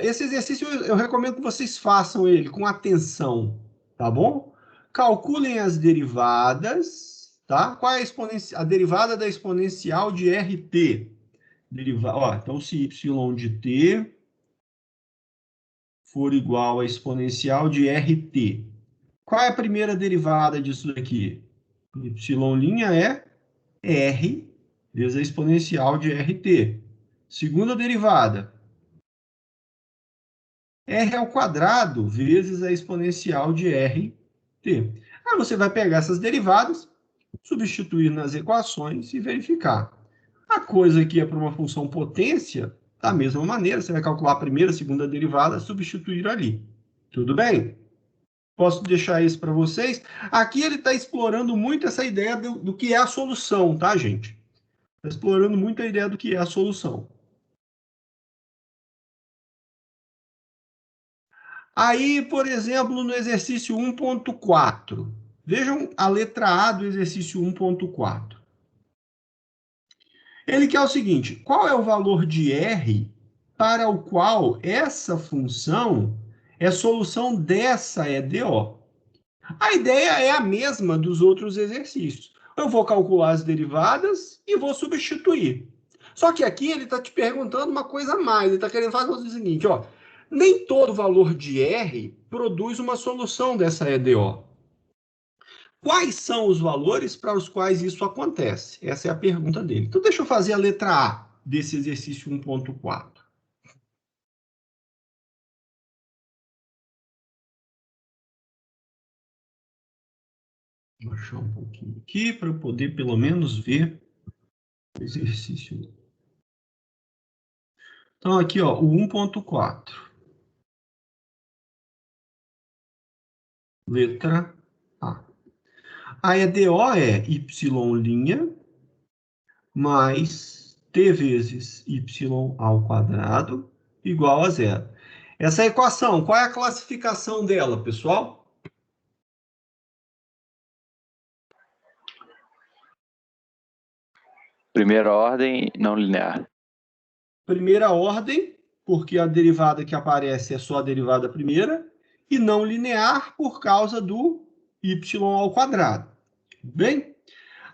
esse exercício eu recomendo que vocês façam ele com atenção, tá bom? Calculem as derivadas, tá? Qual é a derivada da exponencial de RT? Então, se y de t for igual a exponencial de RT, qual é a primeira derivada disso daqui? Y' é R vezes a exponencial de RT. Segunda derivada, R ao quadrado vezes a exponencial de RT. Aí você vai pegar essas derivadas, substituir nas equações e verificar. A coisa aqui é para uma função potência, da mesma maneira, você vai calcular a primeira, a segunda derivada, substituir ali. Tudo bem? Posso deixar isso para vocês. Aqui ele está explorando muito essa ideia do que é a solução, tá, gente? Está explorando muito a ideia do que é a solução. Aí, por exemplo, no exercício 1.4, vejam a letra A do exercício 1.4. Ele quer o seguinte: qual é o valor de R para o qual essa função é solução dessa EDO? A ideia é a mesma dos outros exercícios. Eu vou calcular as derivadas e vou substituir. Só que aqui ele está te perguntando uma coisa a mais. Ele está querendo fazer o seguinte, ó. Nem todo valor de R produz uma solução dessa EDO. Quais são os valores para os quais isso acontece? Essa é a pergunta dele. Então, deixa eu fazer a letra A desse exercício 1.4. Vou baixar um pouquinho aqui para eu poder, pelo menos, ver o exercício. Então, aqui, ó, o 1.4. Letra A. A EDO é y' mais t vezes y ao quadrado igual a zero. Essa equação, qual é a classificação dela, pessoal? Primeira ordem não linear. Primeira ordem, porque a derivada que aparece é só a derivada primeira, e não linear por causa do y ao quadrado. Bem?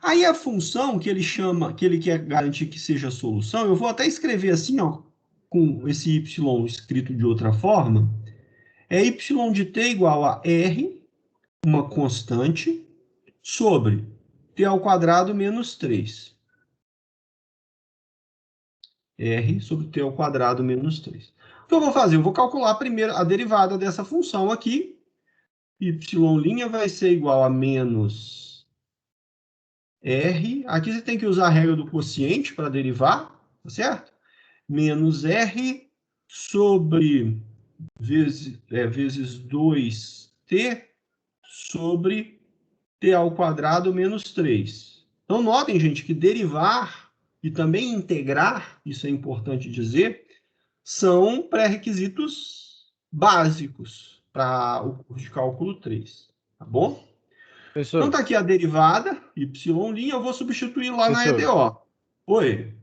Aí a função que ele chama, que ele quer garantir que seja a solução, eu vou até escrever assim, ó, com esse y escrito de outra forma, é y de t igual a r, uma constante, sobre t ao quadrado menos 3. R sobre t ao quadrado menos 3. O que eu vou fazer? Eu vou calcular primeiro a derivada dessa função aqui. Y' vai ser igual a menos R, aqui você tem que usar a regra do quociente para derivar, tá certo? Menos R sobre vezes 2t sobre t ao quadrado menos 3. Então, notem, gente, que derivar e também integrar, isso é importante dizer, são pré-requisitos básicos para o curso de cálculo 3, tá bom? Então, Professor, tá aqui a derivada, y', eu vou substituir lá na professor, EDO. Oi.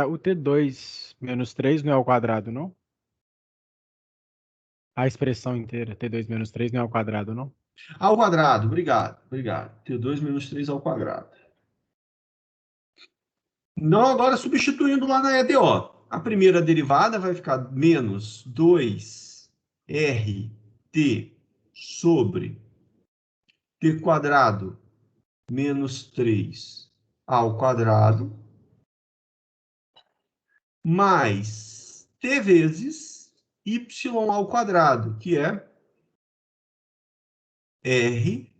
o T2 menos 3 não é ao quadrado, não? A expressão inteira, T2 menos 3 não é ao quadrado, não? Ao quadrado, obrigado, obrigado. T2 menos 3 ao quadrado. Então, agora substituindo lá na EDO. A primeira derivada vai ficar menos 2RT sobre T quadrado menos 3 ao quadrado, mais T vezes Y ao quadrado, que é R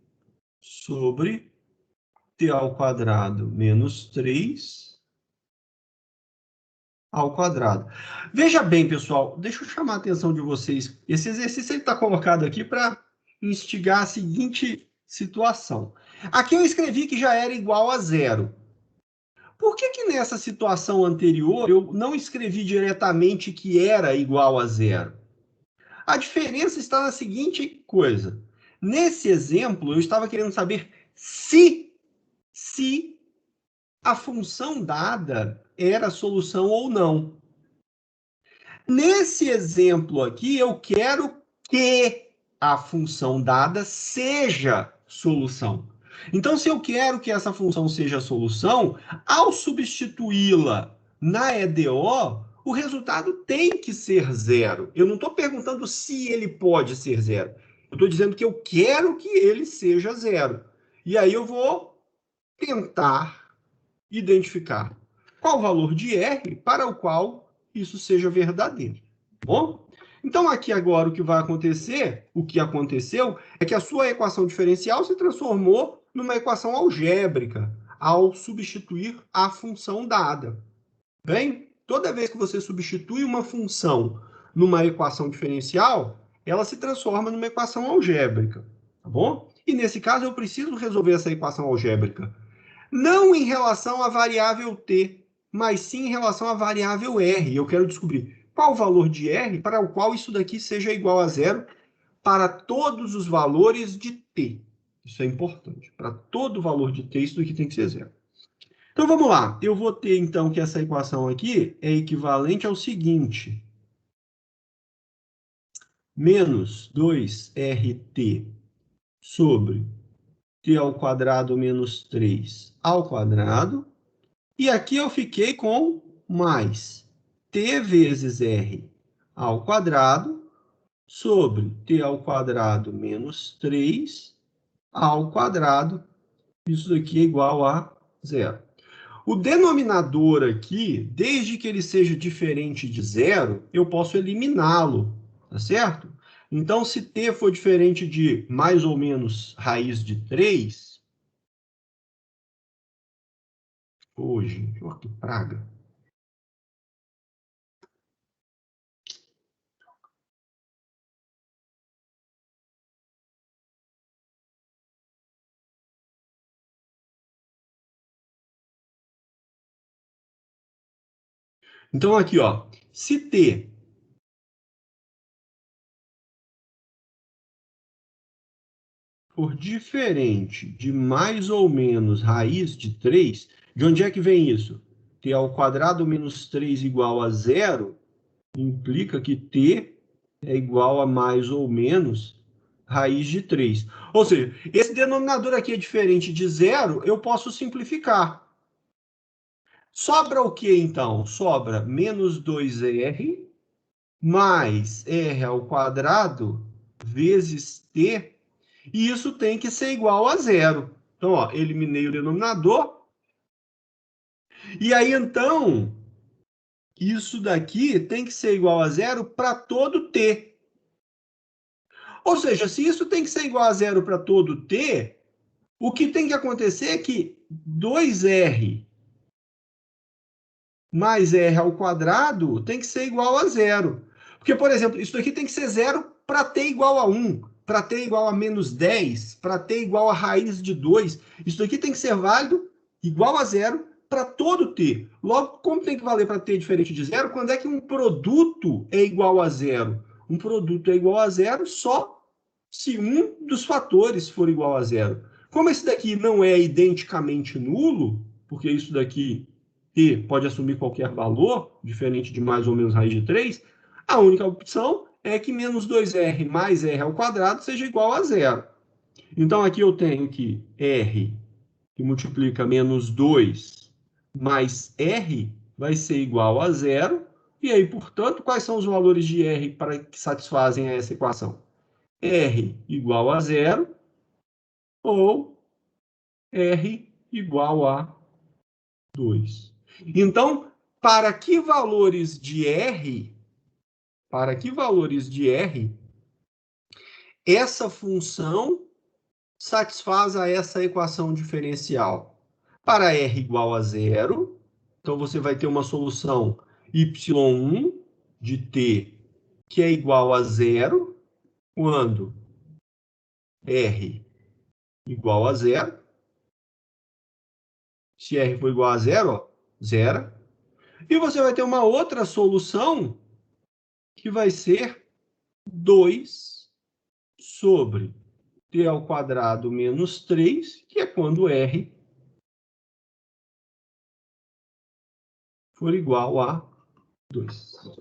sobre T ao quadrado menos 3 ao quadrado. Veja bem, pessoal, deixa eu chamar a atenção de vocês. Esse exercício está colocado aqui para instigar a seguinte situação. Aqui eu escrevi que já era igual a zero. Por que nessa situação anterior eu não escrevi diretamente que era igual a zero? A diferença está na seguinte coisa. Nesse exemplo, eu estava querendo saber se a função dada era solução ou não. Nesse exemplo aqui, eu quero que a função dada seja solução. Então, se eu quero que essa função seja solução, ao substituí-la na EDO, o resultado tem que ser zero. Eu não estou perguntando se ele pode ser zero. Eu estou dizendo que eu quero que ele seja zero. E aí eu vou tentar identificar qual o valor de R para o qual isso seja verdadeiro. Bom? Então, aqui agora o que vai acontecer, o que aconteceu, é que a sua equação diferencial se transformou numa equação algébrica ao substituir a função dada. Bem, toda vez que você substitui uma função numa equação diferencial, ela se transforma numa equação algébrica. Tá bom? E nesse caso, eu preciso resolver essa equação algébrica não em relação à variável t, mas sim em relação à variável r. Eu quero descobrir qual o valor de r para o qual isso daqui seja igual a zero para todos os valores de t. Isso é importante. Para todo valor de t, isso daqui tem que ser zero. Então, vamos lá. Eu vou ter, então, que essa equação aqui é equivalente ao seguinte. Menos 2rt sobre t ao quadrado menos 3 ao quadrado. E aqui eu fiquei com mais t vezes r ao quadrado sobre t ao quadrado menos 3 ao quadrado. Isso daqui é igual a zero. O denominador aqui, desde que ele seja diferente de zero, eu posso eliminá-lo, tá certo? Então, se t for diferente de mais ou menos raiz de 3, gente, olha que praga. Então, aqui, ó, se t for diferente de mais ou menos raiz de 3, de onde é que vem isso? T ao quadrado menos 3 igual a zero, implica que t é igual a mais ou menos raiz de 3. Ou seja, esse denominador aqui é diferente de zero, eu posso simplificar. Sobra o que, então? Sobra menos 2r mais r ao quadrado vezes t, e isso tem que ser igual a zero. Então, ó, eliminei o denominador. E aí, então, isso daqui tem que ser igual a zero para todo t. Ou seja, se isso tem que ser igual a zero para todo t, O que tem que acontecer é que 2R mais R ao quadrado tem que ser igual a zero. Porque, por exemplo, isso aqui tem que ser zero para t igual a 1, para t igual a menos 10, para t igual a raiz de 2. Isso aqui tem que ser válido igual a zero para todo t. Logo, como tem que valer para t diferente de zero? Quando é que um produto é igual a zero? Um produto é igual a zero só se um dos fatores for igual a zero. Como esse daqui não é identicamente nulo, porque isso daqui t pode assumir qualquer valor, diferente de mais ou menos raiz de 3, a única opção é que menos 2R mais R ao quadrado seja igual a zero. Então, aqui eu tenho que R, que multiplica menos 2 mais R, vai ser igual a zero. E aí, portanto, quais são os valores de R para que satisfazem essa equação? R igual a zero ou R igual a 2. Então, para que valores de R, essa função satisfaz a essa equação diferencial? Para R igual a zero, então você vai ter uma solução y1 de t que é igual a zero quando R igual a zero. Se R for igual a zero, ó, zero. E você vai ter uma outra solução que vai ser 2 sobre t ao quadrado menos 3, que é quando R for igual a 2.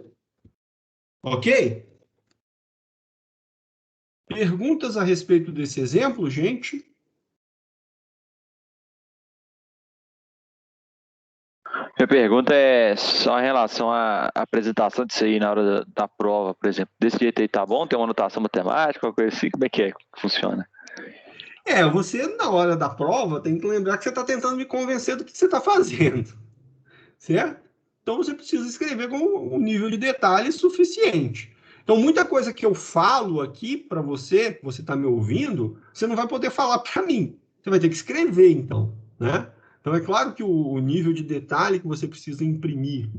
Ok? Perguntas a respeito desse exemplo, gente? Minha pergunta é só em relação à apresentação disso aí na hora da prova, por exemplo. Desse jeito aí tá bom? Tem uma anotação matemática, uma coisa assim? Como é que funciona? Você, na hora da prova, tem que lembrar que você está tentando me convencer do que você está fazendo. Certo? Então, você precisa escrever com um nível de detalhe suficiente. Então, muita coisa que eu falo aqui para você, que você está me ouvindo, você não vai poder falar para mim. Você vai ter que escrever, então, né? Então, é claro que o nível de detalhe que você precisa imprimir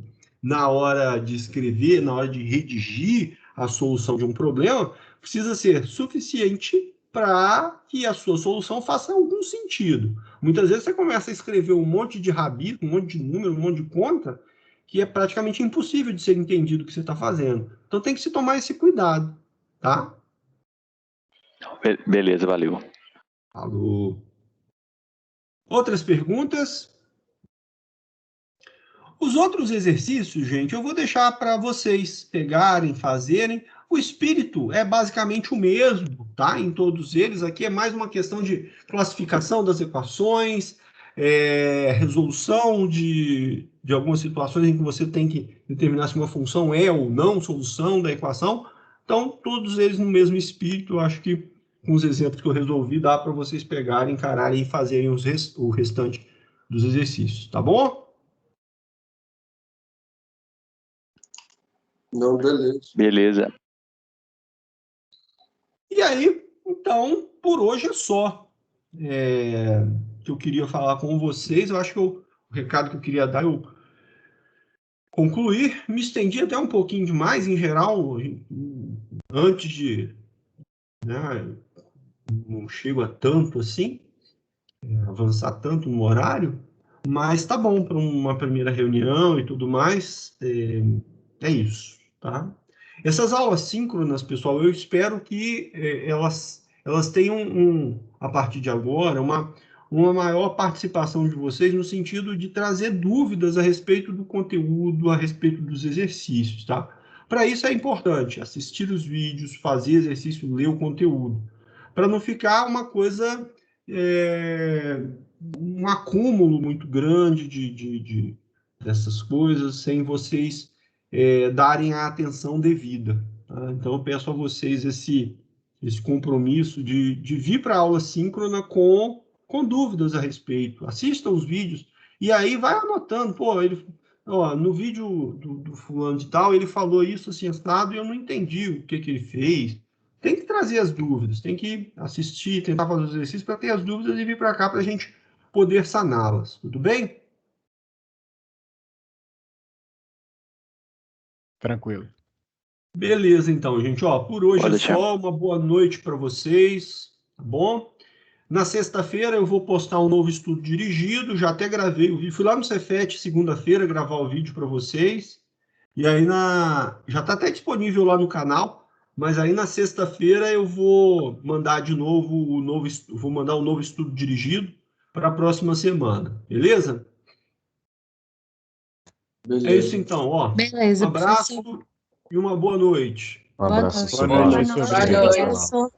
na hora de escrever, na hora de redigir a solução de um problema, precisa ser suficiente para que a sua solução faça algum sentido. Muitas vezes você começa a escrever um monte de rabisco, um monte de número, um monte de conta, que é praticamente impossível de ser entendido o que você está fazendo. Então tem que se tomar esse cuidado, tá? Beleza, valeu. Falou. Outras perguntas? Os outros exercícios, gente, eu vou deixar para vocês pegarem, fazerem. O espírito é basicamente o mesmo, tá? Em todos eles. Aqui é mais uma questão de classificação das equações, resolução de algumas situações em que você tem que determinar se uma função é ou não solução da equação. Então, todos eles no mesmo espírito. Eu acho que com os exemplos que eu resolvi, dá para vocês pegarem, encararem e fazerem o restante dos exercícios, tá bom? Não, beleza. Beleza. E aí, então, por hoje é só que eu queria falar com vocês. Eu acho que o recado que eu queria dar, eu concluí. Me estendi até um pouquinho demais, em geral, antes de... Né, não chego a tanto assim, avançar tanto no horário, mas tá bom para uma primeira reunião e tudo mais. É isso, tá? Essas aulas síncronas, pessoal, eu espero que elas tenham, a partir de agora, uma maior participação de vocês no sentido de trazer dúvidas a respeito do conteúdo, a respeito dos exercícios, tá? Para isso é importante assistir os vídeos, fazer exercício, ler o conteúdo, para não ficar uma coisa, um acúmulo muito grande dessas coisas, sem vocês darem a atenção devida. Tá? Então, eu peço a vocês esse compromisso de vir para a aula síncrona com dúvidas a respeito. Assistam os vídeos e aí vai anotando. Pô, no vídeo do fulano de tal, ele falou isso assim, assado, e eu não entendi o que ele fez. tem que trazer as dúvidas, tem que assistir, tentar fazer os exercícios para ter as dúvidas e vir para cá para a gente poder saná-las. Tudo bem? Tranquilo. Beleza, então, gente. Ó, por hoje Pode é deixar. só. Uma boa noite para vocês, tá bom? Na sexta-feira eu vou postar um novo estudo dirigido. Já até gravei o vídeo. Fui lá no Cefet segunda-feira gravar o vídeo para vocês. E aí já está até disponível lá no canal. Mas aí na sexta-feira eu vou mandar de novo vou mandar um novo estudo dirigido para a próxima semana. Beleza? Beleza. É isso então, ó. Beleza, Um abraço professor. e uma boa noite. Um Boa abraço, noite. Boa senhor. noite, Boa professor. noite. Obrigado. Professor.